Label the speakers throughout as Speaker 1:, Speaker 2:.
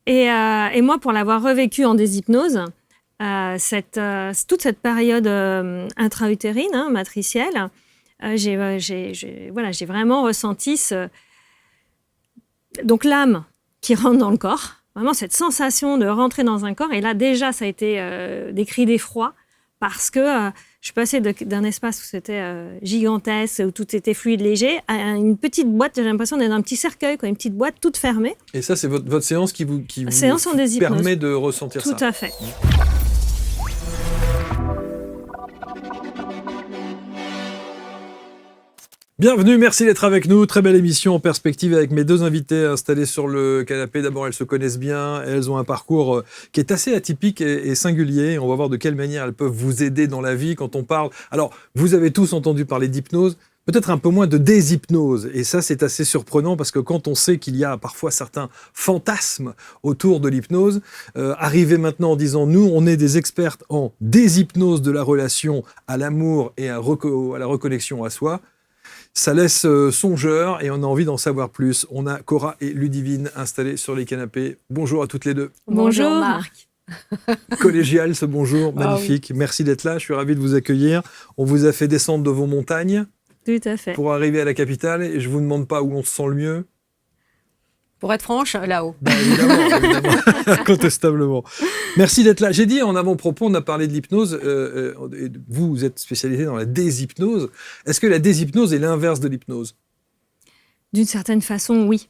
Speaker 1: Et moi, pour l'avoir revécu en déshypnose, toute cette période intra-utérine, matricielle, j'ai vraiment ressenti donc l'âme qui rentre dans le corps, vraiment cette sensation de rentrer dans un corps. Et là, déjà, ça a été des cris d'effroi parce que je suis passée d'un espace où c'était gigantesque, où tout était fluide, léger, à une petite boîte. J'ai l'impression d'être dans un petit cercueil, une petite boîte toute fermée.
Speaker 2: Et ça, c'est votre séance qui vous
Speaker 1: en
Speaker 2: permet de ressentir ça.
Speaker 1: Tout à fait.
Speaker 2: Bienvenue, merci d'être avec nous. Très belle émission en perspective avec mes deux invités installés sur le canapé. D'abord, elles se connaissent bien, elles ont un parcours qui est assez atypique et singulier. On va voir de quelle manière elles peuvent vous aider dans la vie quand on parle. Alors, vous avez tous entendu parler d'hypnose, peut-être un peu moins de déshypnose. Et ça, c'est assez surprenant parce que quand on sait qu'il y a parfois certains fantasmes autour de l'hypnose, arriver maintenant en disant, nous, on est des expertes en déshypnose de la relation à l'amour et à la reconnexion à soi, ça laisse songeur et on a envie d'en savoir plus. On a Cora et Ludivine installées sur les canapés. Bonjour à toutes les deux.
Speaker 1: Bonjour Marc.
Speaker 2: Collégial ce bonjour, magnifique. Oui. Merci d'être là, je suis ravi de vous accueillir. On vous a fait descendre de vos montagnes.
Speaker 1: Tout à fait.
Speaker 2: Pour arriver à la capitale et je ne vous demande pas où on se sent le mieux.
Speaker 3: Pour être franche, là-haut.
Speaker 2: Évidemment, incontestablement. Merci d'être là. J'ai dit en avant-propos, on a parlé de l'hypnose. Vous êtes spécialisé dans la déshypnose. Est-ce que la déshypnose est l'inverse de l'hypnose ?
Speaker 1: D'une certaine façon, oui.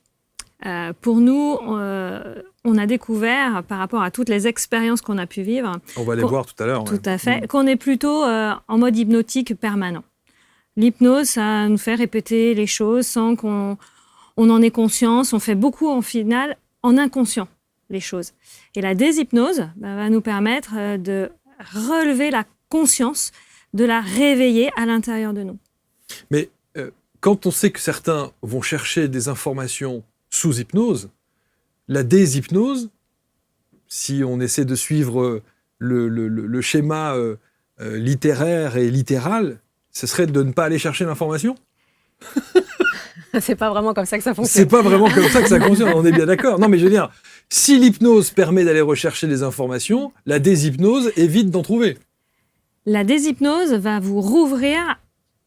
Speaker 1: Pour nous, on a découvert, par rapport à toutes les expériences qu'on a pu vivre...
Speaker 2: On va les voir tout à l'heure.
Speaker 1: Tout à fait. Qu'on est plutôt en mode hypnotique permanent. L'hypnose, ça nous fait répéter les choses sans qu'on en ait conscience. On fait beaucoup, en final, en inconscient, les choses. Et la déshypnose va nous permettre de relever la conscience, de la réveiller à l'intérieur de nous.
Speaker 2: Mais quand on sait que certains vont chercher des informations sous hypnose, la déshypnose, si on essaie de suivre le schéma littéraire et littéral, ce serait de ne pas aller chercher l'information ?
Speaker 3: C'est pas vraiment comme ça que ça fonctionne.
Speaker 2: C'est pas vraiment comme ça que ça fonctionne, on est bien d'accord. Non, mais je veux dire, si l'hypnose permet d'aller rechercher des informations, la déshypnose évite d'en trouver.
Speaker 1: La déshypnose va vous rouvrir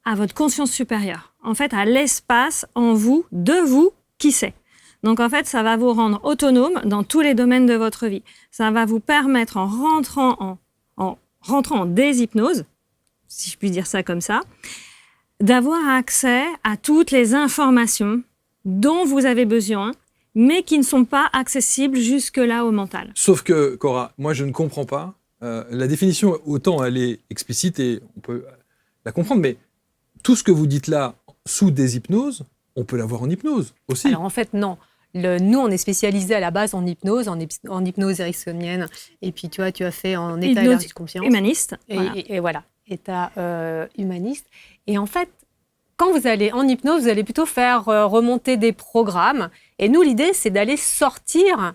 Speaker 1: à votre conscience supérieure. En fait, à l'espace en vous, de vous, qui sait. Donc, en fait, ça va vous rendre autonome dans tous les domaines de votre vie. Ça va vous permettre, en rentrant en déshypnose, si je puis dire ça comme ça, d'avoir accès à toutes les informations dont vous avez besoin, mais qui ne sont pas accessibles jusque-là au mental.
Speaker 2: Sauf que, Cora, moi je ne comprends pas. La définition, autant elle est explicite et on peut la comprendre, mais tout ce que vous dites là, sous déshypnose, on peut l'avoir en hypnose aussi.
Speaker 3: Alors en fait, non. Nous, on est spécialisés à la base en hypnose, en hypnose ericksonienne. Et puis, tu as fait en état élargi de conscience.
Speaker 1: Humaniste.
Speaker 3: Et voilà. État humaniste. Et en fait, quand vous allez en hypnose, vous allez plutôt faire remonter des programmes. Et nous, l'idée, c'est d'aller sortir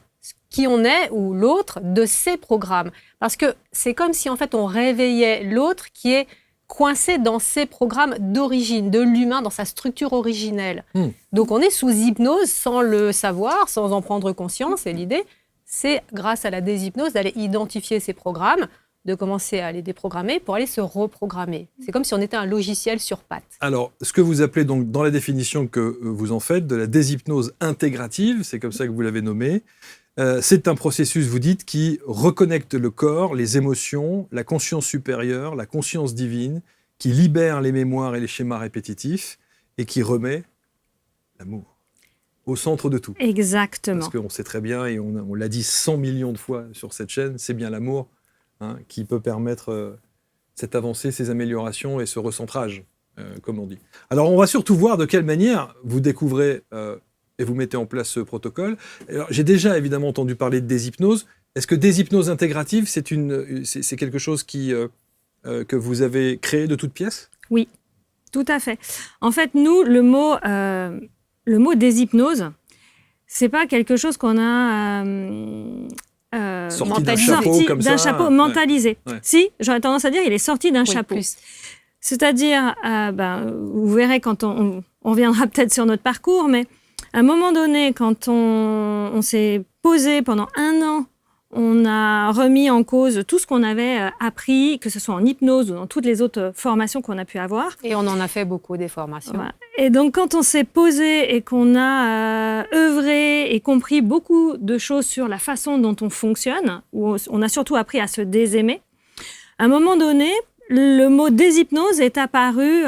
Speaker 3: qui on est ou l'autre de ces programmes. Parce que c'est comme si, en fait, on réveillait l'autre qui est coincé dans ses programmes d'origine, de l'humain, dans sa structure originelle. Donc, on est sous hypnose sans le savoir, sans en prendre conscience. Et l'idée, c'est, grâce à la déshypnose, d'aller identifier ces programmes, de commencer à les déprogrammer pour aller se reprogrammer. C'est comme si on était un logiciel sur pattes.
Speaker 2: Alors, ce que vous appelez donc, dans la définition que vous en faites, de la déshypnose intégrative, c'est comme ça que vous l'avez nommé, c'est un processus, vous dites, qui reconnecte le corps, les émotions, la conscience supérieure, la conscience divine, qui libère les mémoires et les schémas répétitifs et qui remet l'amour au centre de tout.
Speaker 1: Exactement.
Speaker 2: Parce qu'on sait très bien, et on l'a dit 100 millions de fois sur cette chaîne, c'est bien l'amour qui peut permettre cette avancée, ces améliorations et ce recentrage, comme on dit. Alors, on va surtout voir de quelle manière vous découvrez et vous mettez en place ce protocole. Alors, j'ai déjà évidemment entendu parler de déshypnose. Est-ce que déshypnose intégrative, c'est quelque chose que vous avez créé de toutes pièces ?
Speaker 1: Oui, tout à fait. En fait, nous, le mot déshypnose, c'est pas quelque chose qu'on a
Speaker 2: sorti d'un chapeau comme ça.
Speaker 1: Chapeau mentalisé.
Speaker 2: Ouais.
Speaker 1: Si, j'aurais tendance à dire, il est sorti d'un chapeau.
Speaker 3: Plus.
Speaker 1: C'est-à-dire, vous verrez quand on reviendra peut-être sur notre parcours, mais à un moment donné, quand on s'est posé pendant 1 an, on a remis en cause tout ce qu'on avait appris, que ce soit en hypnose ou dans toutes les autres formations qu'on a pu avoir.
Speaker 3: Et on en a fait beaucoup des formations.
Speaker 1: Voilà. Et donc, quand on s'est posé et qu'on a œuvré et compris beaucoup de choses sur la façon dont on fonctionne, où on a surtout appris à se désaimer, à un moment donné, le mot déshypnose est apparu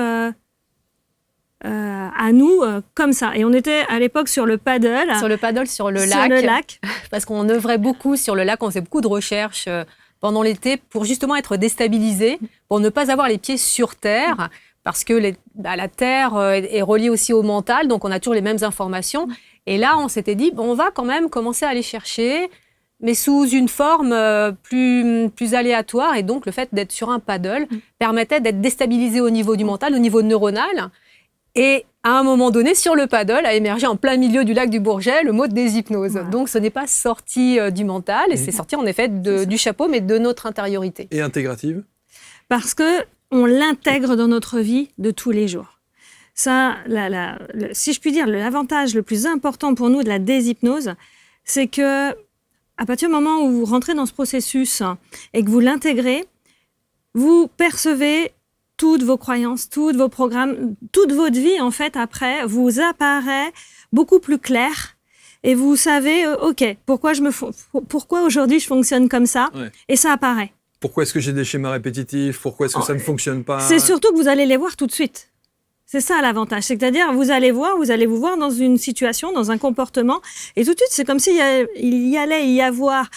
Speaker 1: à nous comme ça. Et on était à l'époque sur le paddle.
Speaker 3: Sur le paddle, sur le
Speaker 1: lac.
Speaker 3: Parce qu'on œuvrait beaucoup sur le lac, on faisait beaucoup de recherches pendant l'été pour justement être déstabilisé, pour ne pas avoir les pieds sur terre, parce que la terre est reliée aussi au mental, donc on a toujours les mêmes informations. Et là, on s'était dit, on va quand même commencer à aller chercher, mais sous une forme plus aléatoire. Et donc, le fait d'être sur un paddle permettait d'être déstabilisé au niveau du mental, au niveau neuronal. Et à un moment donné, sur le paddle, a émergé en plein milieu du lac du Bourget le mot déshypnose. Voilà. Donc, ce n'est pas sorti du mental, et c'est sorti en effet du chapeau, mais de notre intériorité.
Speaker 2: Et intégrative ?
Speaker 1: Parce qu'on l'intègre dans notre vie de tous les jours. Ça, si je puis dire, l'avantage le plus important pour nous de la déshypnose, c'est que à partir du moment où vous rentrez dans ce processus et que vous l'intégrez, vous percevez toutes vos croyances, tous vos programmes, toute votre vie, en fait, après, vous apparaît beaucoup plus clair. Et vous savez, OK, pourquoi aujourd'hui je fonctionne comme ça ? Ouais. Et ça apparaît.
Speaker 2: Pourquoi est-ce que j'ai des schémas répétitifs ? Pourquoi est-ce que ça ne fonctionne pas ?
Speaker 1: C'est surtout que vous allez les voir tout de suite. C'est ça l'avantage. C'est-à-dire, vous allez vous voir dans une situation, dans un comportement, et tout de suite, c'est comme s'il y allait y avoir,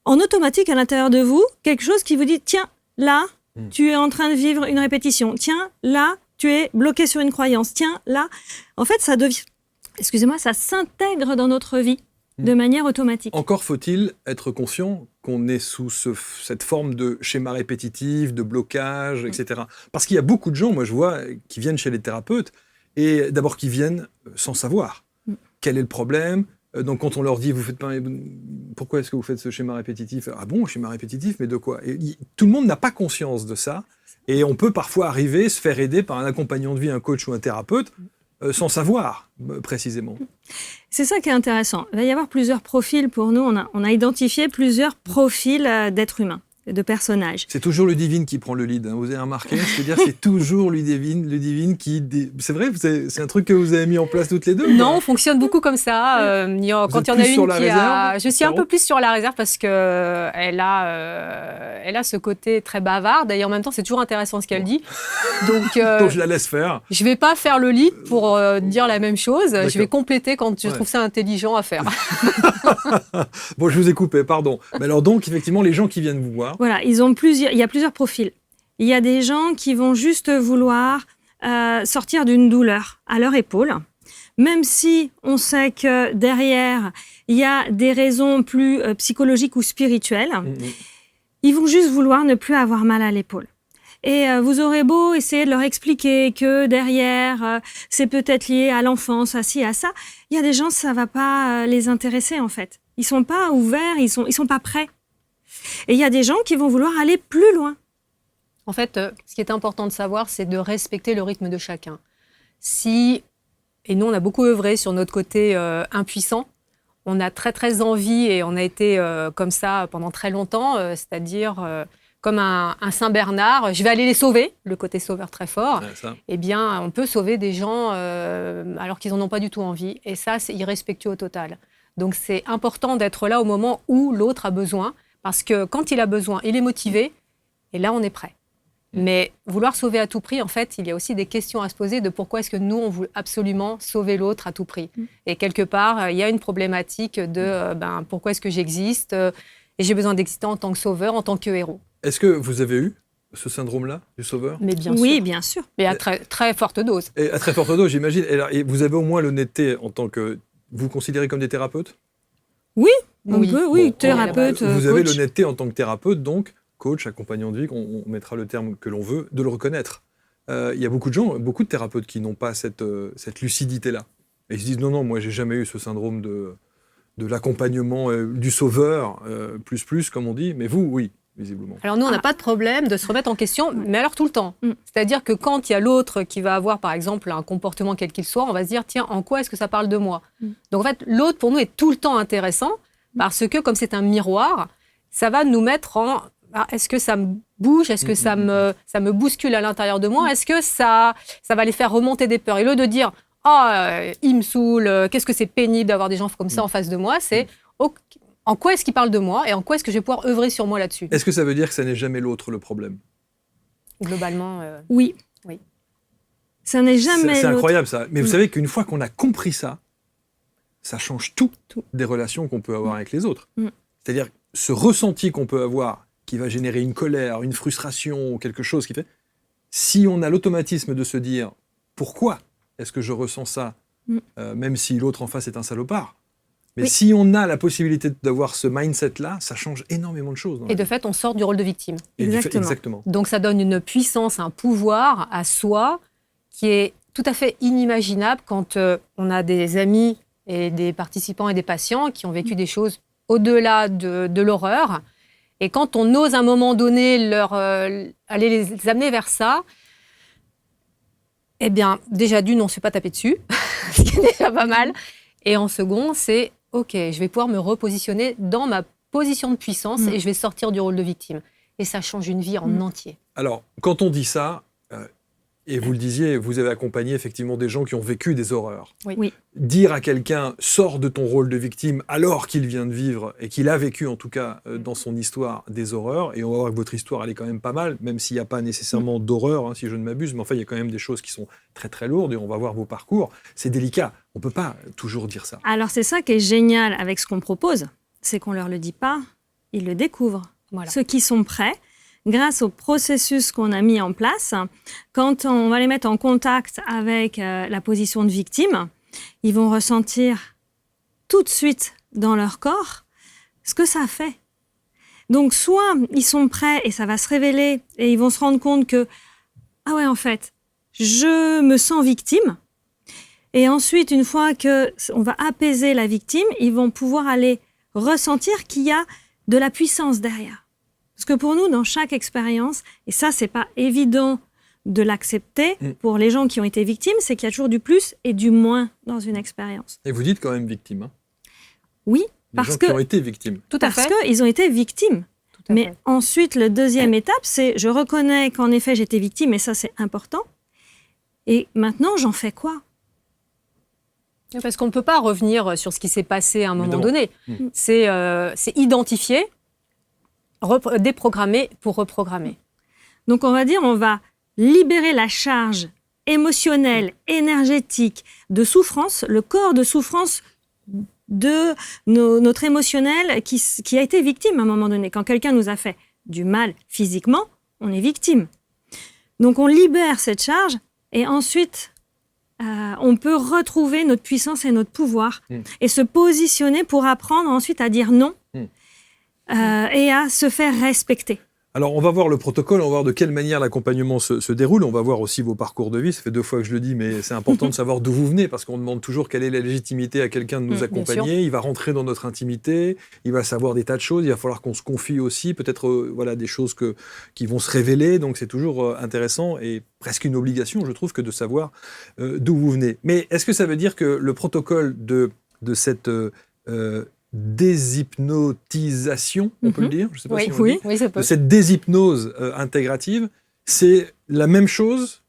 Speaker 1: en automatique à l'intérieur de vous, quelque chose qui vous dit, tiens, là, tu es en train de vivre une répétition. Tiens, là, tu es bloqué sur une croyance. Tiens, là, en fait, ça s'intègre dans notre vie de manière automatique.
Speaker 2: Encore faut-il être conscient qu'on est sous cette forme de schéma répétitif, de blocage, etc. Parce qu'il y a beaucoup de gens, moi je vois, qui viennent chez les thérapeutes, et d'abord qui viennent sans savoir quel est le problème. Donc quand on leur dit, pourquoi est-ce que vous faites ce schéma répétitif ? Ah bon, schéma répétitif, mais de quoi ? Et tout le monde n'a pas conscience de ça, et on peut parfois arriver, se faire aider par un accompagnant de vie, un coach ou un thérapeute, sans savoir précisément.
Speaker 1: C'est ça qui est intéressant. Il va y avoir plusieurs profils pour nous. On a identifié plusieurs profils d'êtres humains, de personnages.
Speaker 2: C'est toujours Ludivine qui prend le lead. Hein. Vous avez remarqué ? C'est-à-dire c'est toujours Ludivine qui... C'est vrai, c'est un truc que vous avez mis en place toutes les deux ?
Speaker 3: Non, on fonctionne beaucoup comme ça. Quand il y en a une qui a... Je suis un peu plus sur la réserve parce qu'elle a ce côté très bavard. D'ailleurs, en même temps, c'est toujours intéressant ce qu'elle dit. Donc
Speaker 2: je la laisse faire.
Speaker 3: Je ne vais pas faire le lead pour dire la même chose. D'accord. Je vais compléter quand je trouve ça intelligent à faire.
Speaker 2: Bon, je vous ai coupé, pardon. Mais alors donc, effectivement, les gens qui viennent vous voir...
Speaker 1: Voilà, il y a plusieurs profils. Il y a des gens qui vont juste vouloir sortir d'une douleur à leur épaule, même si on sait que derrière, il y a des raisons plus psychologiques ou spirituelles. Ils vont juste vouloir ne plus avoir mal à l'épaule. Et vous aurez beau essayer de leur expliquer que derrière, c'est peut-être lié à l'enfance, à ci, à ça. Il y a des gens, ça va pas les intéresser en fait. Ils sont pas ouverts, ils sont pas prêts. Et il y a des gens qui vont vouloir aller plus loin.
Speaker 3: En fait, ce qui est important de savoir, c'est de respecter le rythme de chacun. Et nous, on a beaucoup œuvré sur notre côté impuissant. On a très, très envie, et on a été comme ça pendant très longtemps, c'est-à-dire comme un Saint-Bernard, je vais aller les sauver, le côté sauveur très fort. Ouais, eh bien, on peut sauver des gens alors qu'ils n'en ont pas du tout envie. Et ça, c'est irrespectueux au total. Donc, c'est important d'être là au moment où l'autre a besoin. Parce que quand il a besoin, il est motivé, et là, on est prêt. Mais vouloir sauver à tout prix, en fait, il y a aussi des questions à se poser de pourquoi est-ce que nous, on veut absolument sauver l'autre à tout prix. Et quelque part, il y a une problématique de pourquoi est-ce que j'existe et j'ai besoin d'exister en tant que sauveur, en tant que héros.
Speaker 2: Est-ce que vous avez eu ce syndrome-là, du sauveur ?
Speaker 3: Mais bien sûr.
Speaker 1: Oui, bien sûr.
Speaker 3: Mais à très, très forte dose.
Speaker 2: Et à très forte dose, j'imagine. Et vous avez au moins l'honnêteté en tant que... Vous vous considérez comme des thérapeutes ?
Speaker 1: Oui, thérapeute,
Speaker 2: vous avez
Speaker 1: coach.
Speaker 2: l'honnêteté en tant que thérapeute, donc coach, accompagnant de vie, on mettra le terme que l'on veut, de le reconnaître. Il y a beaucoup de gens, beaucoup de thérapeutes qui n'ont pas cette lucidité-là. Et ils se disent non, moi j'ai jamais eu ce syndrome de l'accompagnement du sauveur, plus, comme on dit, mais vous, oui, visiblement.
Speaker 3: Alors nous, on n'a pas de problème de se remettre en question, mais alors tout le temps. C'est-à-dire que quand il y a l'autre qui va avoir, par exemple, un comportement quel qu'il soit, on va se dire, tiens, en quoi est-ce que ça parle de moi ? Donc en fait, l'autre, pour nous, est tout le temps intéressant, Parce que comme c'est un miroir, ça va nous mettre en... Est-ce que ça me bouge? Est-ce que ça me bouscule à l'intérieur de moi? Est-ce que ça va les faire remonter des peurs? Et lieu de dire « il me saoule, qu'est-ce que c'est pénible d'avoir des gens comme ça en face de moi », c'est en quoi est-ce qu'il parle de moi et en quoi est-ce que je vais pouvoir œuvrer sur moi là-dessus?
Speaker 2: Est-ce que ça veut dire que ça n'est jamais l'autre le problème?
Speaker 3: Globalement,
Speaker 1: Oui. Ça n'est jamais
Speaker 2: C'est
Speaker 1: l'autre.
Speaker 2: incroyable ça. Mais vous savez qu'une fois qu'on a compris ça, ça change tout des relations qu'on peut avoir avec les autres. C'est-à-dire ce ressenti qu'on peut avoir qui va générer une colère, une frustration, quelque chose qui fait... Si on a l'automatisme de se dire « Pourquoi est-ce que je ressens ça même si l'autre en face est un salopard ?» Mais si on a la possibilité d'avoir ce mindset-là, ça change énormément de choses.
Speaker 3: Et de fait, on sort du rôle de victime.
Speaker 1: Exactement.
Speaker 3: Donc ça donne une puissance, un pouvoir à soi qui est tout à fait inimaginable quand on a des amis et des participants et des patients qui ont vécu des choses au-delà de l'horreur. Et quand on ose à un moment donné aller les amener vers ça, eh bien, déjà d'une, on ne se fait pas taper dessus, ce qui est déjà pas mal. Et en second, c'est OK, je vais pouvoir me repositionner dans ma position de puissance et je vais sortir du rôle de victime. Et ça change une vie en entier.
Speaker 2: Alors, quand on dit ça, et vous le disiez, vous avez accompagné effectivement des gens qui ont vécu des horreurs.
Speaker 1: Oui.
Speaker 2: Dire à quelqu'un, sors de ton rôle de victime alors qu'il vient de vivre, et qu'il a vécu en tout cas dans son histoire des horreurs, et on va voir que votre histoire elle est quand même pas mal, même s'il n'y a pas nécessairement d'horreur, si je ne m'abuse, mais enfin il y a quand même des choses qui sont très très lourdes, et on va voir vos parcours. C'est délicat, on ne peut pas toujours dire ça.
Speaker 1: Alors c'est ça qui est génial avec ce qu'on propose, c'est qu'on ne leur le dit pas, ils le découvrent.
Speaker 3: Voilà.
Speaker 1: Ceux qui sont prêts, grâce au processus qu'on a mis en place, quand on va les mettre en contact avec la position de victime, ils vont ressentir tout de suite dans leur corps ce que ça fait. Donc soit ils sont prêts et ça va se révéler et ils vont se rendre compte que « Ah ouais, en fait, je me sens victime ». Et ensuite, une fois qu'on va apaiser la victime, ils vont pouvoir aller ressentir qu'il y a de la puissance derrière. Parce que pour nous, dans chaque expérience, et ça, c'est pas évident de l'accepter pour les gens qui ont été victimes, c'est qu'il y a toujours du plus et du moins dans une expérience.
Speaker 2: Et vous dites quand même victime, hein?
Speaker 1: Oui,
Speaker 2: les gens qui ont été victimes.
Speaker 1: Parce qu'ils ont été victimes. Mais ensuite, la deuxième étape, c'est je reconnais qu'en effet, j'étais victime, et ça, c'est important. Et maintenant, j'en fais quoi?
Speaker 3: Parce qu'on ne peut pas revenir sur ce qui s'est passé à un moment donné. C'est identifier, déprogrammer pour reprogrammer.
Speaker 1: Donc on va dire, on va libérer la charge émotionnelle, énergétique, de souffrance, le corps de souffrance de notre émotionnel qui a été victime à un moment donné. Quand quelqu'un nous a fait du mal physiquement, on est victime. Donc on libère cette charge et ensuite on peut retrouver notre puissance et notre pouvoir et se positionner pour apprendre ensuite à dire non et à se faire respecter.
Speaker 2: Alors, on va voir le protocole, on va voir de quelle manière l'accompagnement se déroule. On va voir aussi vos parcours de vie. Ça fait 2 fois que je le dis, mais c'est important de savoir d'où vous venez, parce qu'on demande toujours quelle est la légitimité à quelqu'un de nous accompagner. Il va rentrer dans notre intimité, il va savoir des tas de choses, il va falloir qu'on se confie aussi, peut-être voilà, des choses qui vont se révéler. Donc, c'est toujours intéressant et presque une obligation, je trouve, que de savoir d'où vous venez. Mais est-ce que ça veut dire que le protocole de cette... déshypnotisation, on peut le dire, je sais pas si on le dit,
Speaker 3: ça peut.
Speaker 2: de cette déshypnose intégrative, c'est la même chose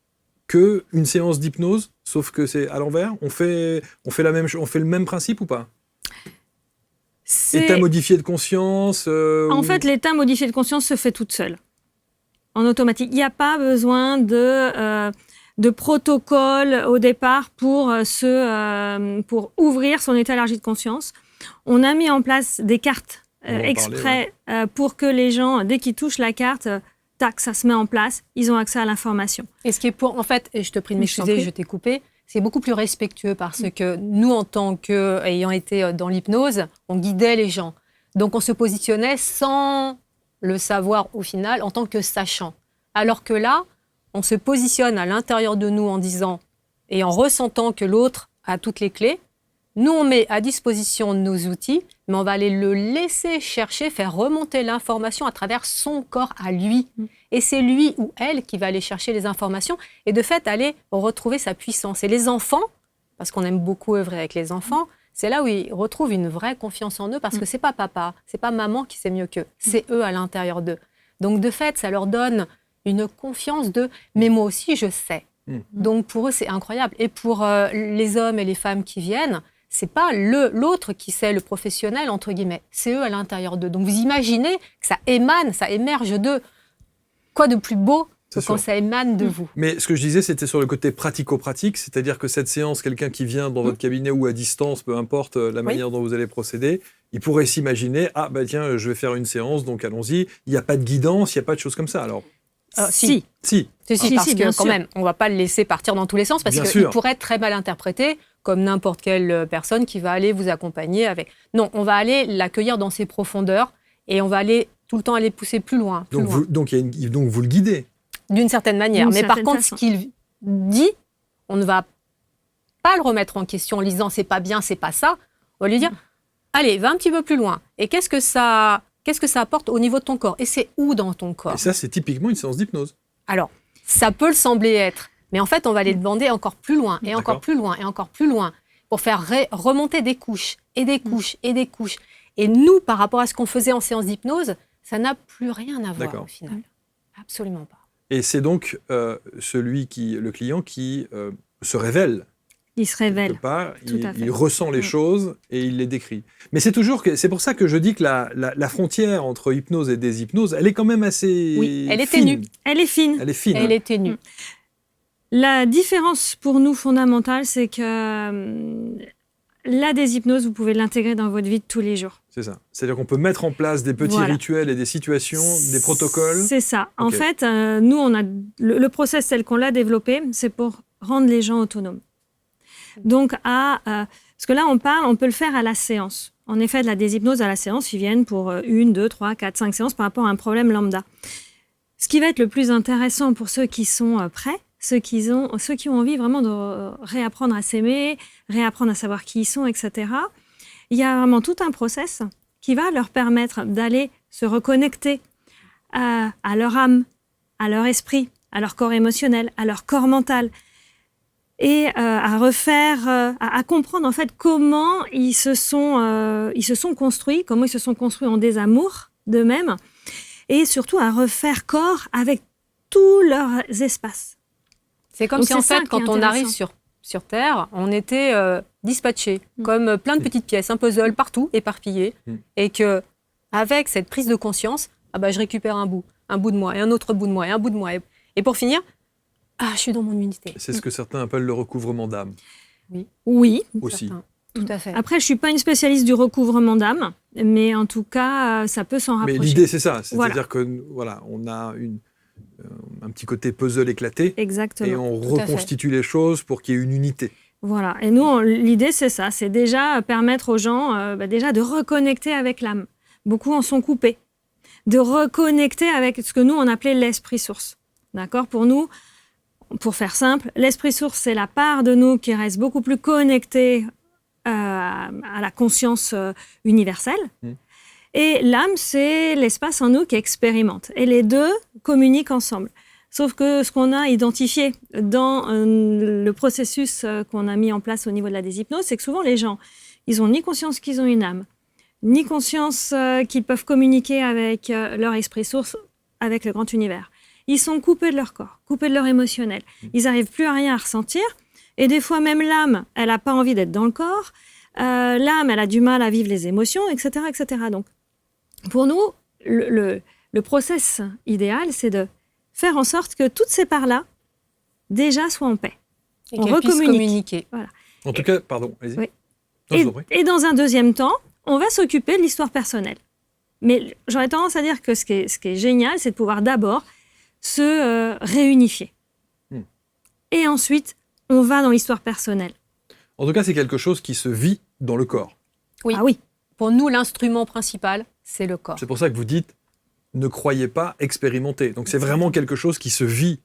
Speaker 2: qu'une séance d'hypnose, sauf que c'est à l'envers. On fait le même principe ou pas? État modifié de conscience.
Speaker 1: En fait, l'état modifié de conscience se fait toute seule, en automatique. Il n'y a pas besoin de protocole au départ pour ouvrir son état élargi de conscience. On a mis en place des cartes exprès pour que les gens, dès qu'ils touchent la carte, tac, ça se met en place, ils ont accès à l'information.
Speaker 3: Et ce qui est en fait, et je te prie de m'excuser, je t'ai coupé, c'est beaucoup plus respectueux parce que nous, en tant qu'ayant été dans l'hypnose, on guidait les gens. Donc on se positionnait sans le savoir au final en tant que sachant. Alors que là, on se positionne à l'intérieur de nous en disant et en ressentant que l'autre a toutes les clés. Nous, on met à disposition nos outils, mais on va aller le laisser chercher, faire remonter l'information à travers son corps à lui. Et c'est lui ou elle qui va aller chercher les informations et de fait aller retrouver sa puissance. Et les enfants, parce qu'on aime beaucoup œuvrer avec les enfants, c'est là où ils retrouvent une vraie confiance en eux parce que c'est pas papa, c'est pas maman qui sait mieux qu'eux, c'est eux à l'intérieur d'eux. Donc de fait, ça leur donne une confiance de « mais moi aussi je sais ». Donc pour eux, c'est incroyable. Et pour les hommes et les femmes qui viennent, c'est pas l'autre qui sait, le professionnel, entre guillemets, c'est eux à l'intérieur d'eux. Donc vous imaginez que ça émane, ça émerge d'eux. Quoi de plus beau que quand ça émane de vous.
Speaker 2: Mais ce que je disais, c'était sur le côté pratico-pratique, c'est-à-dire que cette séance, quelqu'un qui vient dans votre cabinet ou à distance, peu importe la manière dont vous allez procéder, il pourrait s'imaginer, ah bah tiens, je vais faire une séance, donc allons-y. Il n'y a pas de guidance, il n'y a pas de choses comme ça. Alors,
Speaker 3: Si, parce
Speaker 1: bien
Speaker 3: que quand
Speaker 1: sûr.
Speaker 3: même, on ne va pas le laisser partir dans tous les sens parce qu'il pourrait être très mal interprété comme n'importe quelle personne qui va aller vous accompagner avec. Non, on va aller l'accueillir dans ses profondeurs et on va aller tout le temps aller pousser plus loin.
Speaker 2: donc vous le guidez.
Speaker 3: D'une certaine manière.
Speaker 1: D'une
Speaker 3: Mais par
Speaker 1: certaine
Speaker 3: contre,
Speaker 1: façon.
Speaker 3: ce qu'il dit, on ne va pas le remettre en question en lui disant c'est pas bien, c'est pas ça. On va lui dire allez, va un petit peu plus loin. Et qu'est-ce que ça apporte au niveau de ton corps? Et c'est où dans ton corps?
Speaker 2: Et ça, c'est typiquement une séance d'hypnose.
Speaker 3: Alors, ça peut le sembler être. Mais en fait, on va aller demander encore plus loin, et encore plus loin, et encore plus loin, pour faire remonter des couches, et des couches, et des couches. Et nous, par rapport à ce qu'on faisait en séance d'hypnose, ça n'a plus rien à voir au final. Absolument pas.
Speaker 2: Et c'est donc le client qui se révèle.
Speaker 1: Il se révèle.
Speaker 2: Il ressent les choses et il les décrit. Mais c'est pour ça que je dis que la frontière entre hypnose et déshypnose, elle est quand même assez
Speaker 3: elle est
Speaker 2: fine.
Speaker 3: ténue.
Speaker 1: Elle est fine.
Speaker 2: Elle est fine.
Speaker 3: Elle est ténue.
Speaker 1: La différence pour nous fondamentale, c'est que la déshypnose, vous pouvez l'intégrer dans votre vie de tous les jours.
Speaker 2: C'est ça. C'est-à-dire qu'on peut mettre en place des petits rituels et des situations, des protocoles.
Speaker 1: C'est ça. En fait, nous, on a le process tel qu'on l'a développé, c'est pour rendre les gens autonomes. Donc, parce que là, on peut le faire à la séance. En effet, de la déshypnose à la séance, ils viennent pour 1, 2, 3, 4, 5 séances par rapport à un problème lambda. Ce qui va être le plus intéressant pour ceux qui sont prêts, ceux qui ont envie vraiment de réapprendre à s'aimer, réapprendre à savoir qui ils sont, etc. Il y a vraiment tout un process qui va leur permettre d'aller se reconnecter à leur âme, à leur esprit, à leur corps émotionnel, à leur corps mental, et à comprendre en fait comment ils se sont construits, comment ils se sont construits en désamour d'eux-mêmes, et surtout à refaire corps avec tous leurs espaces.
Speaker 3: C'est comme si en fait, quand on arrive sur Terre, on était dispatchés, comme plein de petites pièces, un puzzle partout, éparpillé, et que avec cette prise de conscience, je récupère un bout de moi, et un autre bout de moi, et un bout de moi, et pour finir, je suis dans mon unité.
Speaker 2: C'est ce que certains appellent le recouvrement d'âme.
Speaker 1: Oui.
Speaker 2: Aussi.
Speaker 3: Certains. Tout à fait.
Speaker 1: Après, je suis pas une spécialiste du recouvrement d'âme, mais en tout cas, ça peut s'en rapprocher.
Speaker 2: Mais l'idée, c'est ça. C'est-à-dire que on a un petit côté puzzle éclaté.
Speaker 1: Exactement.
Speaker 2: Et on reconstitue les choses pour qu'il y ait une unité.
Speaker 1: Voilà. Et nous, l'idée, c'est ça. C'est déjà permettre aux gens déjà de reconnecter avec l'âme. Beaucoup en sont coupés. De reconnecter avec ce que nous, on appelait l'esprit source. D'accord? Pour nous, pour faire simple, l'esprit source, c'est la part de nous qui reste beaucoup plus connectée à la conscience universelle. Et l'âme, c'est l'espace en nous qui expérimente. Et les deux communiquent ensemble. Sauf que ce qu'on a identifié dans le processus qu'on a mis en place au niveau de la déshypnose, c'est que souvent les gens, ils n'ont ni conscience qu'ils ont une âme, ni conscience qu'ils peuvent communiquer avec leur esprit source, avec le grand univers. Ils sont coupés de leur corps, coupés de leur émotionnel. Ils n'arrivent plus à rien à ressentir. Et des fois, même l'âme, elle n'a pas envie d'être dans le corps. L'âme, elle a du mal à vivre les émotions, etc., etc. Donc, pour nous, le process idéal, c'est de faire en sorte que toutes ces parts-là, déjà, soient en paix.
Speaker 3: Et qu'elles puissent communiquer.
Speaker 1: Voilà.
Speaker 2: En tout cas, pardon, allez-y.
Speaker 1: Oui.
Speaker 2: Non, je vous en prie.
Speaker 1: Et dans un deuxième temps, on va s'occuper de l'histoire personnelle. Mais j'aurais tendance à dire que ce qui est génial, c'est de pouvoir d'abord se réunifier. Et ensuite, on va dans l'histoire personnelle.
Speaker 2: En tout cas, c'est quelque chose qui se vit dans le corps.
Speaker 3: Oui.
Speaker 1: Ah oui.
Speaker 3: Pour nous, l'instrument principal, c'est le corps.
Speaker 2: C'est pour ça que vous dites ne croyez pas, expérimenter. Donc c'est vraiment quelque chose qui se vit